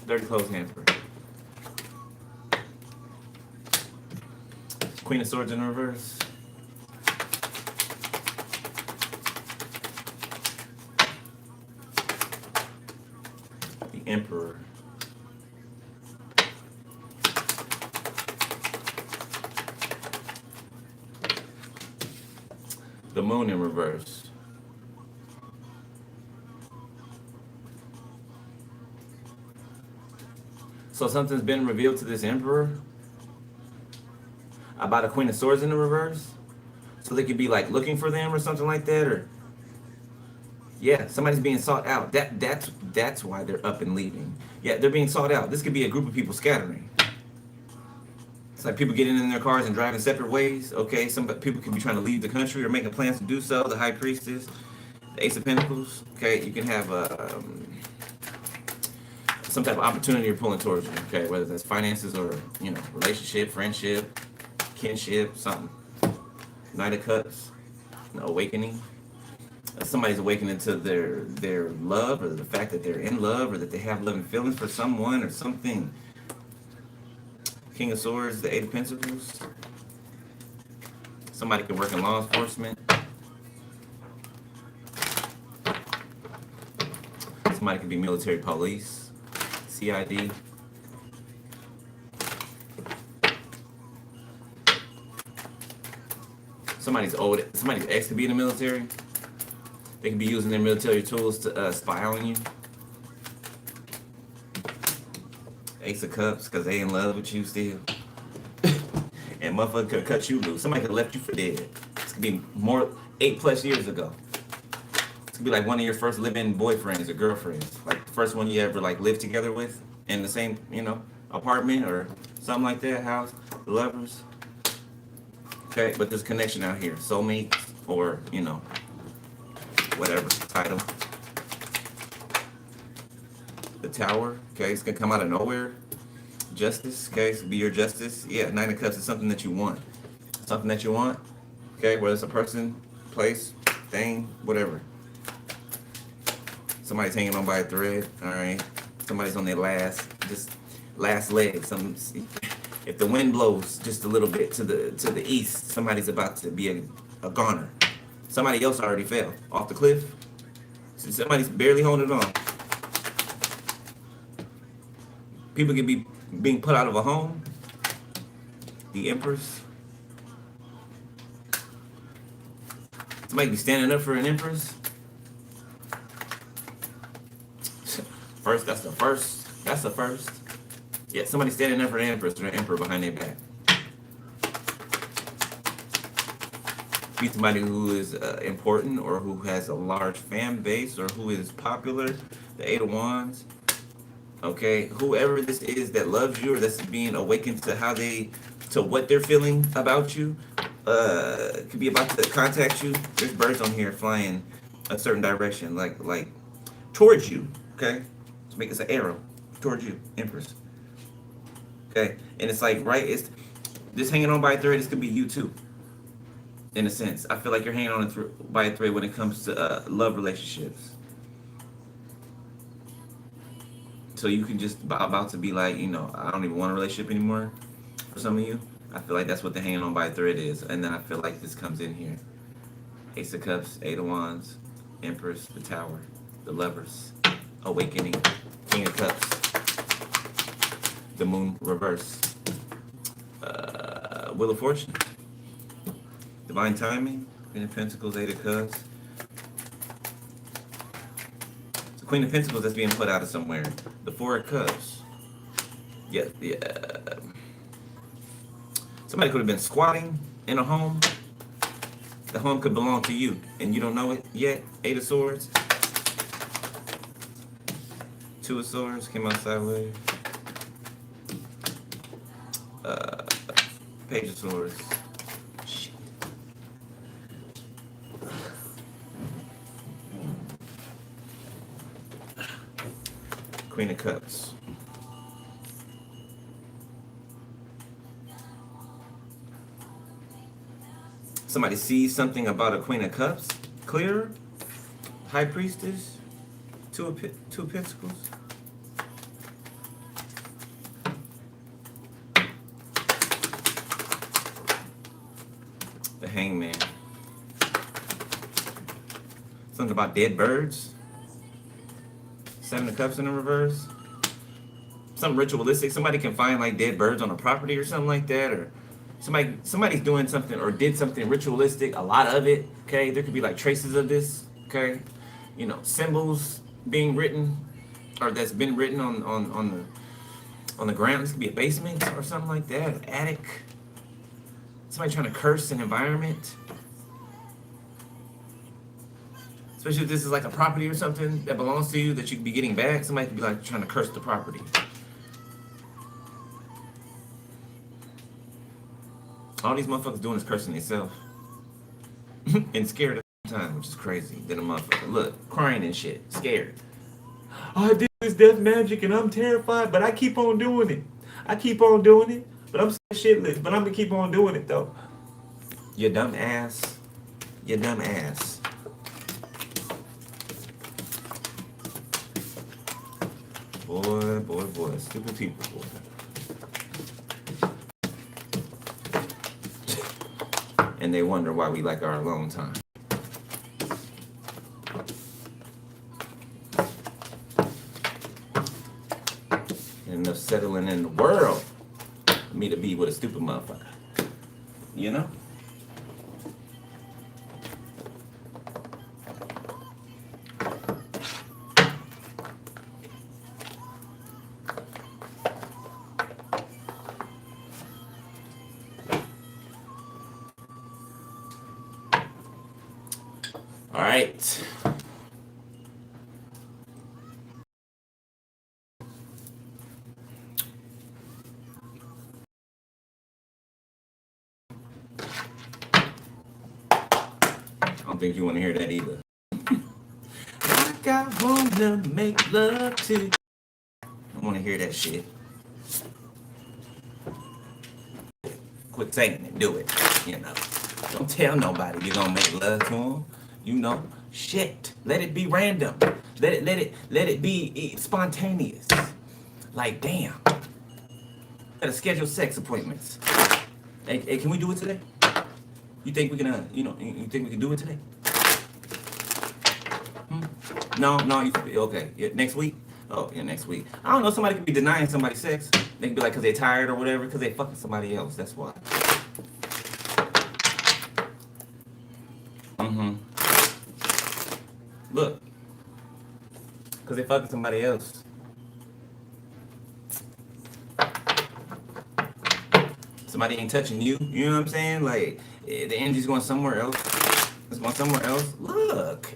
dirty clothes hamper. Queen of Swords in reverse. The Emperor. The Moon in reverse. So something's been revealed to this Emperor about a Queen of Swords in the reverse. So they could be like looking for them or something like that, or yeah, somebody's being sought out. That's why they're up and leaving. Yeah, they're being sought out. This could be a group of people scattering. It's like people getting in their cars and driving separate ways. Okay, some people could be trying to leave the country or making plans to do so. The High Priestess, the Ace of Pentacles. Okay, you can have some type of opportunity you're pulling towards you. Okay, whether that's finances or relationship, friendship, kinship, something. Knight of Cups, awakening. Somebody's awakening to their love, or the fact that they're in love, or that they have loving feelings for someone or something. King of Swords, the Eight of Pentacles. Somebody could work in law enforcement. Somebody could be military police, CID. Somebody's ex could be in the military. They could be using their military tools to spy on you. Ace of Cups, because they in love with you still. And motherfucker could cut you loose. Somebody could have left you for dead. This could be 8+ years ago. This could be like one of your first living boyfriends or girlfriends. Like the first one you ever lived together with in the same, apartment or something like that, house, the lovers. Okay, but there's a connection out here. Soulmates or, whatever title. The Tower, okay, it's gonna come out of nowhere. Justice, okay, it's gonna be your justice. Yeah, Nine of Cups is something that you want. Something that you want, okay, whether it's a person, place, thing, whatever. Somebody's hanging on by a thread, alright. Somebody's on their last leg. If the wind blows just a little bit to the east, somebody's about to be a goner. Somebody else already fell off the cliff. Somebody's barely holding on. People could be being put out of a home. The Empress. Somebody be standing up for an Empress. First, that's the first. That's the first. Yeah, somebody standing up for an Empress or an Emperor behind their back. Be somebody who is important or who has a large fan base or who is popular. The Eight of Wands. Okay, whoever this is that loves you or that's being awakened to what they're feeling about you, could be about to contact you. There's birds on here flying a certain direction, like towards you. Okay, let's make this an arrow towards you, Empress. Okay, and it's like right, it's this hanging on by a thread. This could be you too, in a sense. I feel like you're hanging on by a thread when it comes to love relationships. So you can just about to be like, I don't even want a relationship anymore. For some of you, I feel like that's what the hanging on by a thread is, and then I feel like this comes in here. Ace of Cups, Eight of Wands, Empress, the Tower, the Lovers, Awakening, King of Cups, the Moon reverse, Wheel of Fortune, Divine Timing, Queen of Pentacles, Eight of Cups. The Queen of Pentacles that's being put out of somewhere. The Four of Cups. Yeah. Somebody could have been squatting in a home. The home could belong to you, and you don't know it yet. Eight of Swords. Two of Swords came out sideways. Page of Swords. Shit. Queen of Cups. Somebody sees something about a Queen of Cups clearer. High Priestess. Two of Pentacles. The Hangman. Something about dead birds. Seven of Cups in the reverse. Something ritualistic. Somebody can find like dead birds on a property or something like that, or somebody's doing something or did something ritualistic. A lot of it. Okay, there could be like traces of this. Okay, symbols being written, or that's been written on the ground. This could be a basement or something like that. An attic. Somebody trying to curse an environment. Especially if this is like a property or something that belongs to you that you could be getting back. Somebody could be like trying to curse the property. All these motherfuckers doing is cursing themselves. And scared at the time, which is crazy. Then a motherfucker, look, crying and shit, scared. I did this death magic and I'm terrified, but I keep on doing it. I keep on doing it, but I'm shitless, but I'm gonna keep on doing it though. You dumb ass. You dumb ass. Boy, stupid people, boy. And they wonder why we like our alone time. And enough settling in the world for me to be with a stupid motherfucker. You know? All right. I don't think you want to hear that either. I got home to make love to. I don't want to hear that shit. Quit saying it. Do it. Don't tell nobody you're gonna make love to them. Shit. Let it be random. Let it be spontaneous. Like, damn. Gotta schedule sex appointments. Hey, can we do it today? You think we can? You think we can do it today? No. Okay. Yeah, next week. Oh, yeah, next week. I don't know. Somebody could be denying somebody sex. They could be like, because they're tired or whatever, because they fucking somebody else. That's why. Look. Because they fucking somebody else. Somebody ain't touching you. You know what I'm saying? Like, the energy's going somewhere else. It's going somewhere else. Look.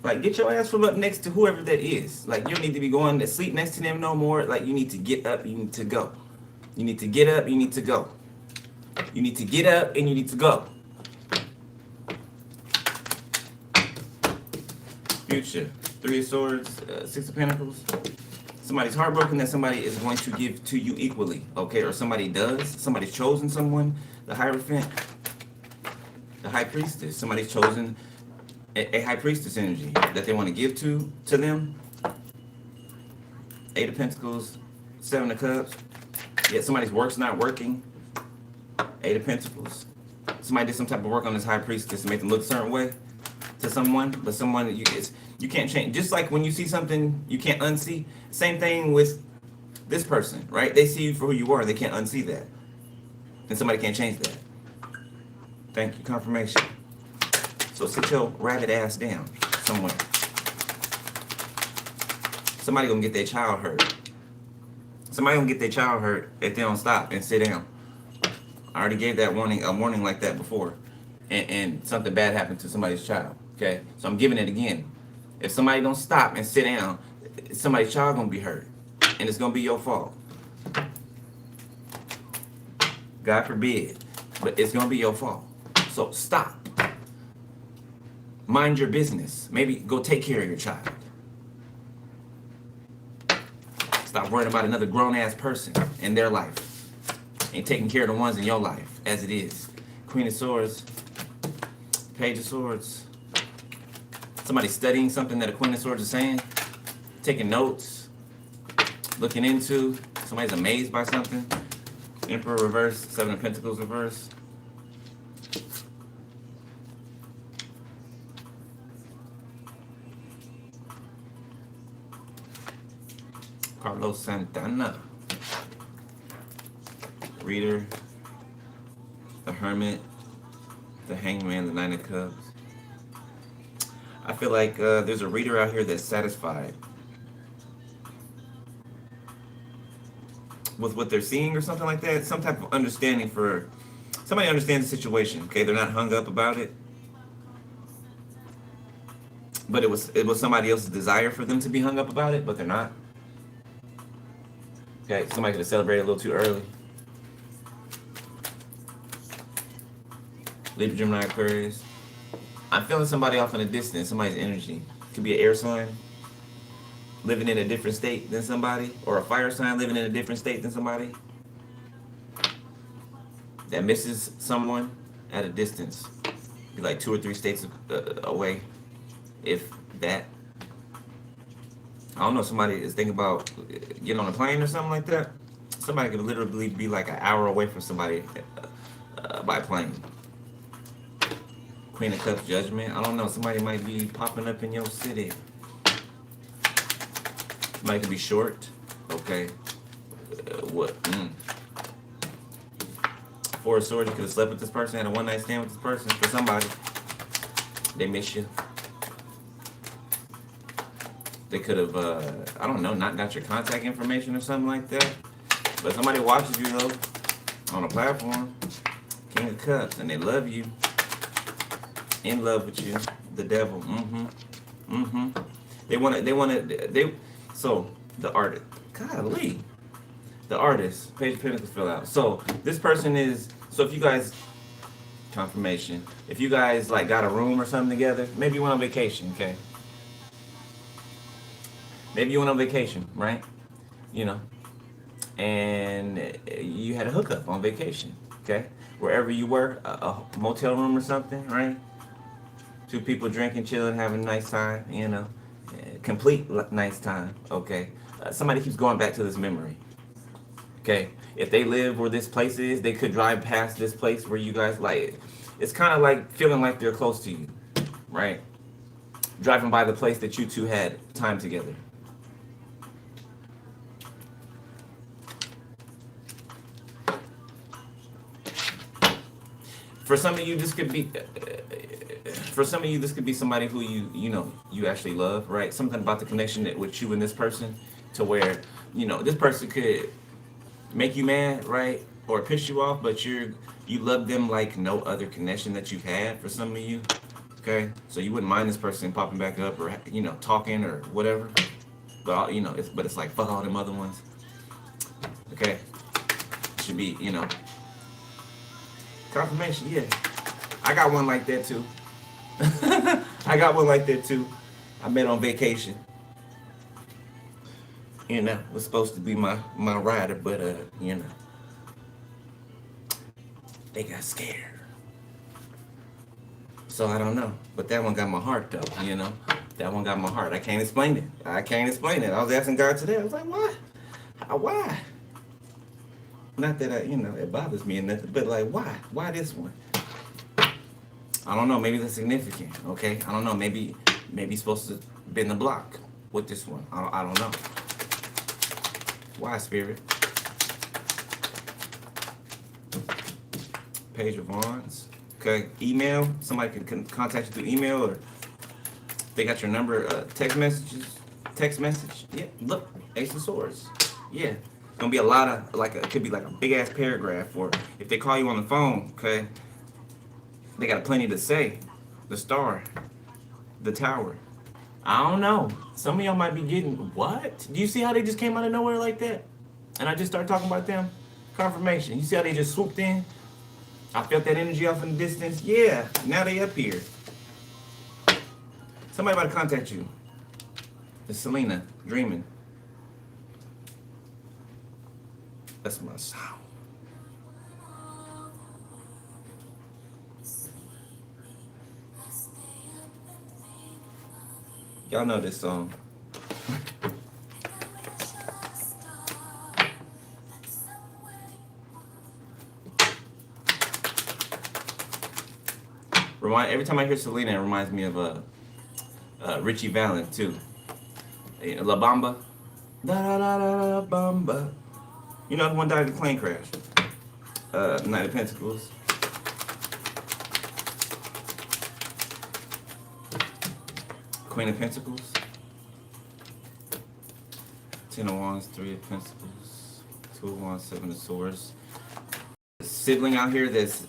Like, get your ass from up next to whoever that is. Like, you don't need to be going to sleep next to them no more. Like, you need to get up. You need to go. You need to get up. You need to go. You need to get up and you need to go. Future. Three of Swords, Six of Pentacles. Somebody's heartbroken that somebody is going to give to you equally, okay? Or somebody does. Somebody's chosen someone. The Hierophant, the High Priestess. Somebody's chosen a High Priestess energy that they want to give to them. Eight of Pentacles, Seven of Cups. Yeah, somebody's work's not working. Eight of Pentacles. Somebody did some type of work on this High Priestess to make them look a certain way to someone, but someone you can't change. Just like when you see something you can't unsee. Same thing with this person, right? They see you for who you are. They can't unsee that, and somebody can't change that. Thank you, confirmation. So sit your rabbit ass down somewhere. Somebody gonna get their child hurt. Somebody gonna get their child hurt if they don't stop and sit down. I already gave that warning, a warning like that before, and something bad happened to somebody's child. Okay, so I'm giving it again. If somebody don't stop and sit down, somebody's child gonna be hurt, and it's gonna be your fault. God forbid, but it's gonna be your fault. So stop. Mind your business. Maybe go take care of your child. Stop worrying about another grown-ass person in their life and taking care of the ones in your life as it is. Queen of Swords, Page of Swords. Somebody studying something that a Queen of Swords is saying, taking notes, looking into. Somebody's amazed by something. Emperor reverse, Seven of Pentacles reverse. Carlos Santana. Reader, the Hermit, the Hangman, the Nine of Cups. I feel like there's a reader out here that's satisfied with what they're seeing or something like that. Some type of understanding for somebody understands the situation. Okay, they're not hung up about it, but it was somebody else's desire for them to be hung up about it, but they're not. Okay, somebody could have celebrated a little too early. Libra, Gemini, Aquarius. I'm feeling somebody off in the distance, somebody's energy. Could be an air sign living in a different state than somebody, or a fire sign living in a different state than somebody that misses someone at a distance. Be like 2 or 3 states away, if that. I don't know, somebody is thinking about getting on a plane or something like that. Somebody could literally be like an hour away from somebody by plane. Queen of Cups, Judgment. I don't know, somebody might be popping up in your city. Somebody could be short. Okay. What? Four of Swords, you could have slept with this person, had a one-night stand with this person. For somebody, they miss you. They could have, I don't know, not got your contact information or something like that. But somebody watches you, though, on a platform. King of Cups, and they love you. In love with you. The devil. So, the artist. Golly. The artist. Page of Pentacles fell out. So, this person is, so if you guys, confirmation, if you guys, like, got a room or something together, maybe you went on vacation, okay? Maybe you went on vacation, right? You know, and you had a hookup on vacation, okay? Wherever you were, a motel room or something, right? 2 people drinking, chilling, having a nice time, you know, complete nice time, okay? Somebody keeps going back to this memory, okay? If they live where this place is, they could drive past this place where you guys, like, it's kind of like feeling like they're close to you, right? Driving by the place that you two had time together. For some of you, this could be. For some of you, this could be somebody who you actually love, right? Something about the connection with you and this person, to where this person could make you mad, right, or piss you off, but you love them like no other connection that you've had. For some of you, okay, so you wouldn't mind this person popping back up or talking or whatever, but it's like fuck all them other ones. Okay, it should be confirmation. Yeah, I got one like that too. I got one like that too. I met on vacation. Was supposed to be my rider, but they got scared. So I don't know. But that one got my heart though. That one got my heart. I can't explain it. I can't explain it. I was asking God today. I was like, why? Why? Not that it bothers me and nothing, but like why? Why this one? I don't know. Maybe that's significant. Okay. I don't know. Maybe he's supposed to bend the block with this one. I don't know. Why, Spirit? Page of Wands. Okay. Email. Somebody can contact you through email, or they got your number. Text messages. Text message. Yeah. Look. Ace of Swords. Yeah. Gonna be a lot of it could be like a big ass paragraph, or if they call you on the phone, okay, they got plenty to say. The Star, the Tower. I don't know. Some of y'all might be getting what? Do you see how they just came out of nowhere like that? And I just started talking about them. Confirmation. You see how they just swooped in? I felt that energy off in the distance. Yeah. Now they up here. Somebody about to contact you. It's Selena dreaming. That's my sound. Y'all know this song. Every time I hear Selena, it reminds me of Richie Valens too. La Bamba. Da da da da Bamba. You know the one died in a plane crash. Knight of Pentacles. Queen of Pentacles. Ten of Wands, Three of Pentacles, Two of Wands, Seven of Swords. Sibling out here that's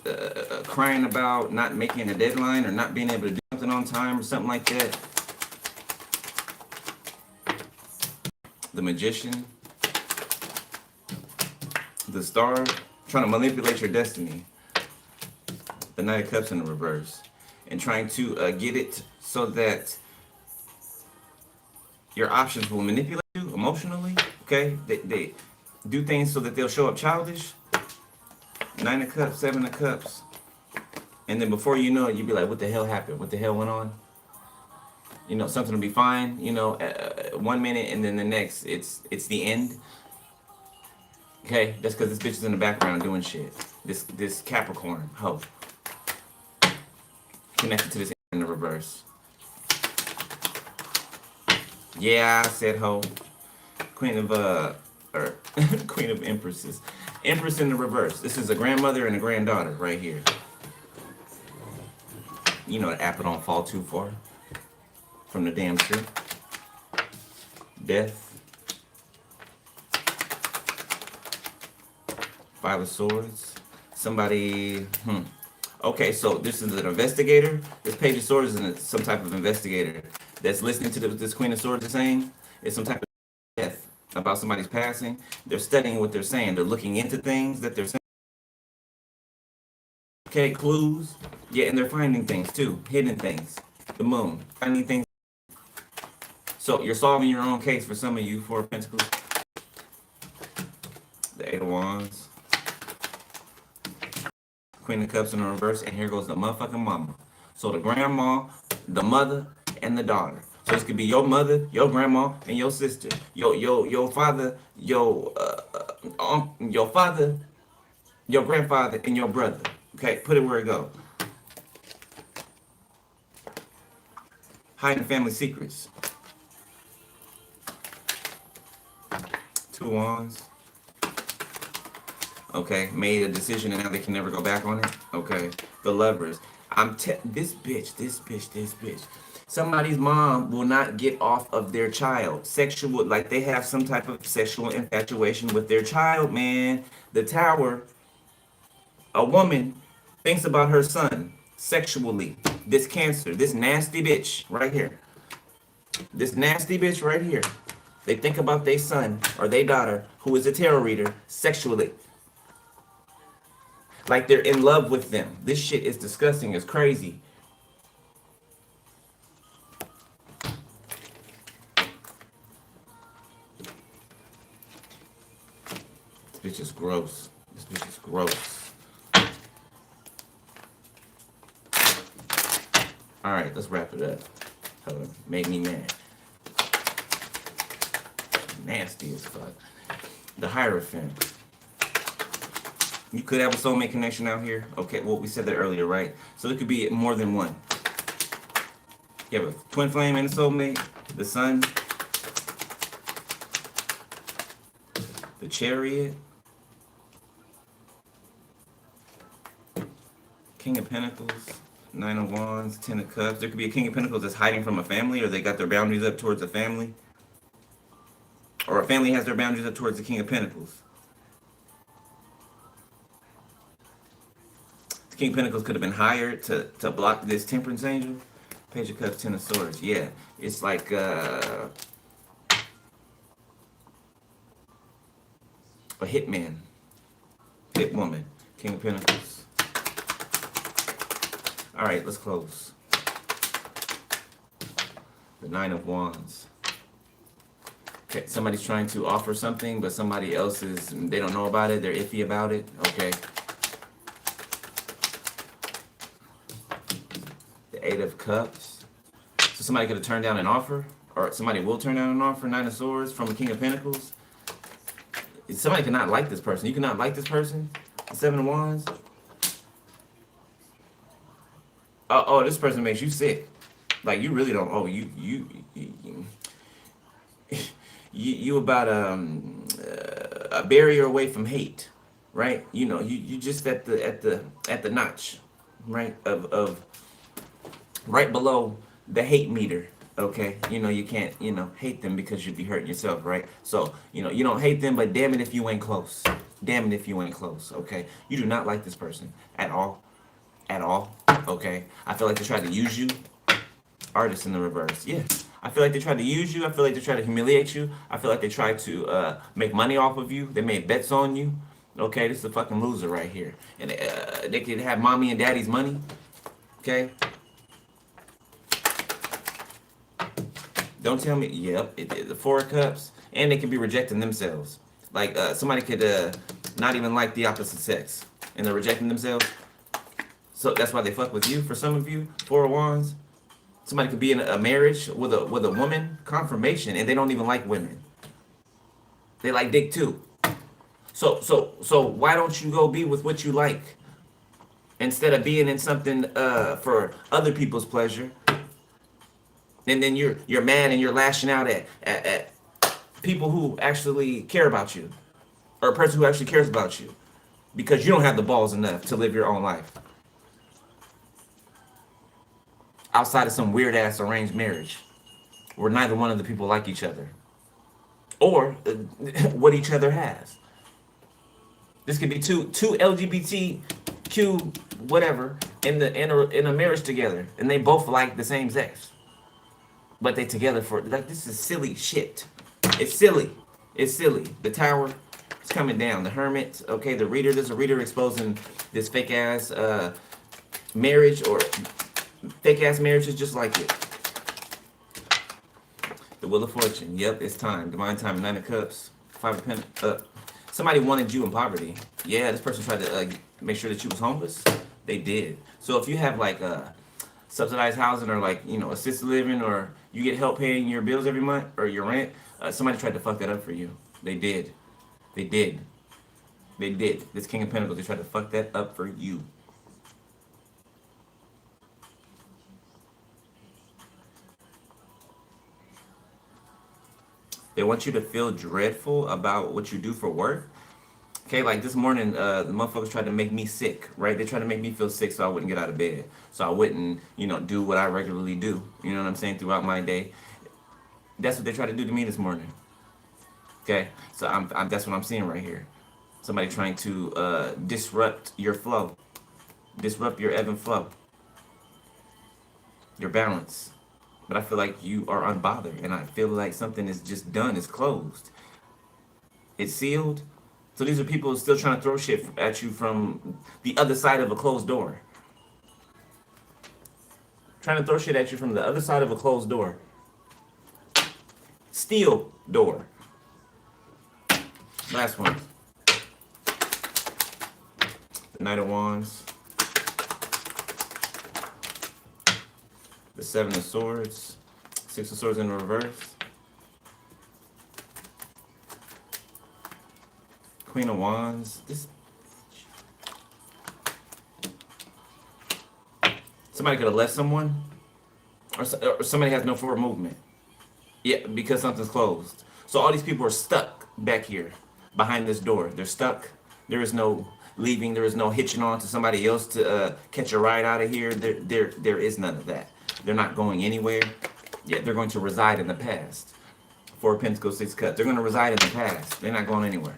crying about not making a deadline or not being able to do something on time or something like that. The Magician. The Star. Trying to manipulate your destiny. The Knight of Cups in the reverse. And trying to get it so that your options will manipulate you emotionally. Okay? They do things so that they'll show up childish. Nine of Cups, Seven of Cups. And then before you know it, you'll be like, what the hell happened? What the hell went on? Something will be fine, 1 minute, and then the next, it's the end. Okay? That's because this bitch is in the background doing shit. This Capricorn, hoe. Connected to this in the reverse. Yeah, I said hoe. Queen of, Queen of Empresses. Empress in the reverse. This is a grandmother and a granddaughter right here. The apple don't fall too far from the damn tree. Death. Five of Swords. Somebody, Okay, so this is an investigator. This Page of Swords is some type of investigator that's listening to this Queen of Swords is saying. It's some type of death about somebody's passing. They're studying what they're saying. They're looking into things that they're saying. Okay, clues. Yeah, and they're finding things too. Hidden things. The Moon. Finding things. So you're solving your own case for some of you. Four of Pentacles. The Eight of Wands. Queen of Cups in the reverse. And here goes the motherfucking mama. So the grandma, the mother, and the daughter. So this could be your mother, your grandma, and your sister. Your father, your father, your grandfather, and your brother. Okay, put it where it goes. Hiding family secrets. Two of Wands. Okay, made a decision and now they can never go back on it. Okay, the Lovers. This bitch. Somebody's mom will not get off of their child. Sexual, like they have some type of sexual infatuation with their child, man. The Tower, a woman thinks about her son sexually. This Cancer, this nasty bitch right here. This nasty bitch right here. They think about their son or their daughter, who is a tarot reader, sexually. Like they're in love with them. This shit is disgusting. It's crazy. bitch is gross. This bitch is gross. All right, let's wrap it up. Made me mad. Nasty as fuck. The Hierophant. You could have a soulmate connection out here. Okay, well, we said that earlier, right? So it could be more than one. You have a twin flame and a soulmate. The Sun. The Chariot. King of Pentacles. Nine of Wands. Ten of Cups. There could be a King of Pentacles that's hiding from a family, or they got their boundaries up towards a family. Or a family has their boundaries up towards the King of Pentacles. The King of Pentacles could have been hired to block this Temperance Angel. Page of Cups, Ten of Swords. Yeah, it's like a hitman. Hit woman. King of Pentacles. All right, let's close. The Nine of Wands. Okay, somebody's trying to offer something, but somebody else is, they don't know about it, they're iffy about it. Okay. The Eight of Cups. So somebody could have turned down an offer, or somebody will turn down an offer. Nine of Swords from the King of Pentacles. Somebody cannot like this person. You cannot like this person. The Seven of Wands. Oh, this person makes you sick. Like, you really don't, you about a barrier away from hate, right? You know, you just at the notch, right, of right below the hate meter. Okay, you know, you can't, hate them because you'd be hurting yourself, right? So, you don't hate them, but damn it if you ain't close. Damn it if you ain't close. Okay, you do not like this person at all, okay? I feel like they tried to use you. Artist in the reverse. Yeah, I feel like they tried to use you. I feel like they tried to humiliate you. I feel like they tried to make money off of you. They made bets on you. Okay, this is a fucking loser right here. And they could have mommy and daddy's money. Okay. Don't tell me. Yep, the Four of Cups. And they could be rejecting themselves. Like somebody could not even like the opposite sex, and they're rejecting themselves. So that's why they fuck with you. For some of you, Four of Wands. Somebody could be in a marriage with a woman, confirmation, and they don't even like women. They like dick too. So why don't you go be with what you like instead of being in something for other people's pleasure? And then you're mad and you're lashing out at people who actually care about you, or a person who actually cares about you, because you don't have the balls enough to live your own life outside of some weird ass arranged marriage where neither one of the people like each other or what each other has. This could be two LGBTQ whatever in a marriage together, and they both like the same sex, but they together for, like, this is silly shit. It's silly. The Tower is coming down. The Hermit. Okay, the Reader. There's a Reader exposing this fake ass marriage, or fake ass marriages just like it. The Wheel of Fortune. Yep, it's time. Divine time. Nine of Cups. Five of Pentacles. Somebody wanted you in poverty. Yeah, this person tried to make sure that you was homeless. They did. So if you have like subsidized housing, or like, assisted living, or you get help paying your bills every month, or your rent, somebody tried to fuck that up for you. They did. This King of Pentacles, they tried to fuck that up for you. They want you to feel dreadful about what you do for work. Okay, like this morning, the motherfuckers tried to make me sick, right? They tried to make me feel sick so I wouldn't get out of bed. So I wouldn't, do what I regularly do. You know what I'm saying? Throughout my day. That's what they tried to do to me this morning. Okay, so that's what I'm seeing right here. Somebody trying to disrupt your flow. Disrupt your ebb and flow. Your balance. But I feel like you are unbothered, and I feel like something is just done. It's closed. It's sealed. So these are people still trying to throw shit at you from the other side of a closed door. Trying to throw shit at you from the other side of a closed door. Steel door. Last one. Knight of Wands. The Seven of Swords. Six of Swords in reverse. Queen of Wands. This somebody could have left someone, or somebody has no forward movement. Yeah, because something's closed. So all these people are stuck back here behind this door. They're stuck. There is no leaving. There is no hitching on to somebody else to catch a ride out of here. There is none of that. They're not going anywhere. Yeah, they're going to reside in the past. Four of Pentacles, Six of Cups. They're going to reside in the past. They're not going anywhere.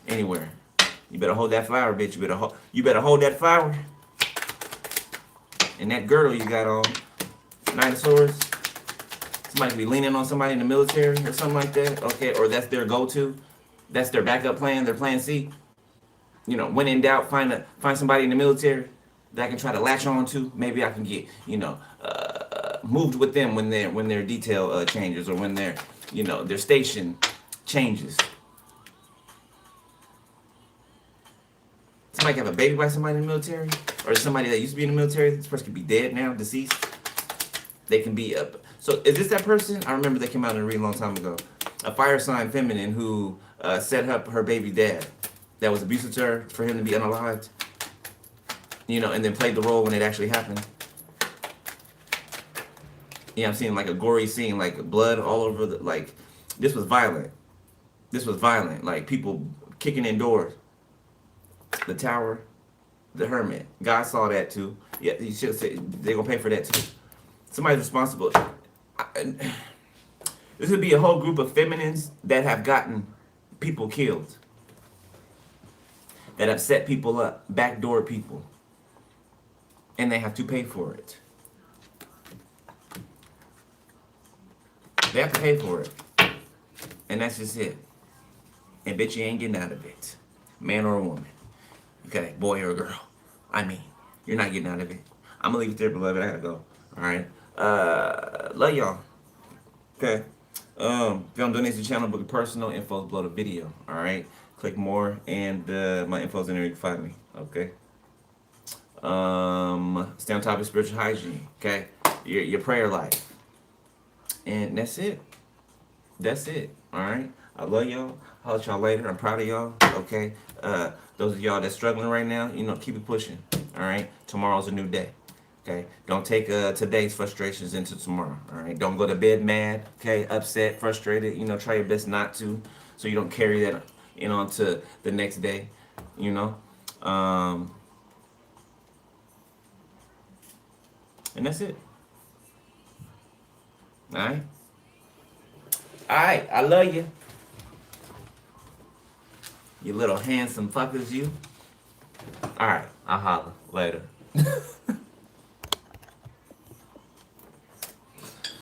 Anywhere. You better hold that flower, bitch. You better hold that flower. And that girdle you got on. Nine of Swords. Somebody could be leaning on somebody in the military or something like that. Okay, or that's their go-to. That's their backup plan. Their plan C. You know, when in doubt, find somebody in the military that I can try to latch on to. Maybe I can get, moved with them when their detail changes, or when their station changes. Somebody can have a baby by somebody in the military, or somebody that used to be in the military. This person could be dead now, deceased. They can be up. So is this that person? I remember they came out in a really long time ago. A fire sign feminine who set up her baby dad that was abusive to her for him to be unalived. And then played the role when it actually happened. Yeah, I'm seeing like a gory scene, like blood all over this was violent. This was violent. Like people kicking in doors. The Tower, the Hermit. God saw that too. Yeah, he should have said they're gonna pay for that too. Somebody's responsible. This would be a whole group of feminines that have gotten people killed. That have set people up, backdoor people. And they have to pay for it. They have to pay for it. And that's just it. And bitch, you ain't getting out of it. Man or a woman. Okay, boy or girl. I mean, you're not getting out of it. I'm gonna leave it there, beloved. I gotta go. Alright. Love y'all. Okay. If you want to donate to the channel, book a personal info below the video. Alright. Click more, and my info's in there. You can find me. Okay. Stay on top of spiritual hygiene. Okay. Your prayer life. And that's it. That's it. Alright. I love y'all. I'll let y'all later. I'm proud of y'all. Okay. Those of y'all that's struggling right now, keep it pushing. Alright. Tomorrow's a new day. Okay. Don't take today's frustrations into tomorrow. Alright. Don't go to bed mad. Okay. Upset, frustrated. Try your best not to, so you don't carry that onto the next day. And that's it. Alright. Alright. I love you. You little handsome fuckers, you. Alright. I'll holler later.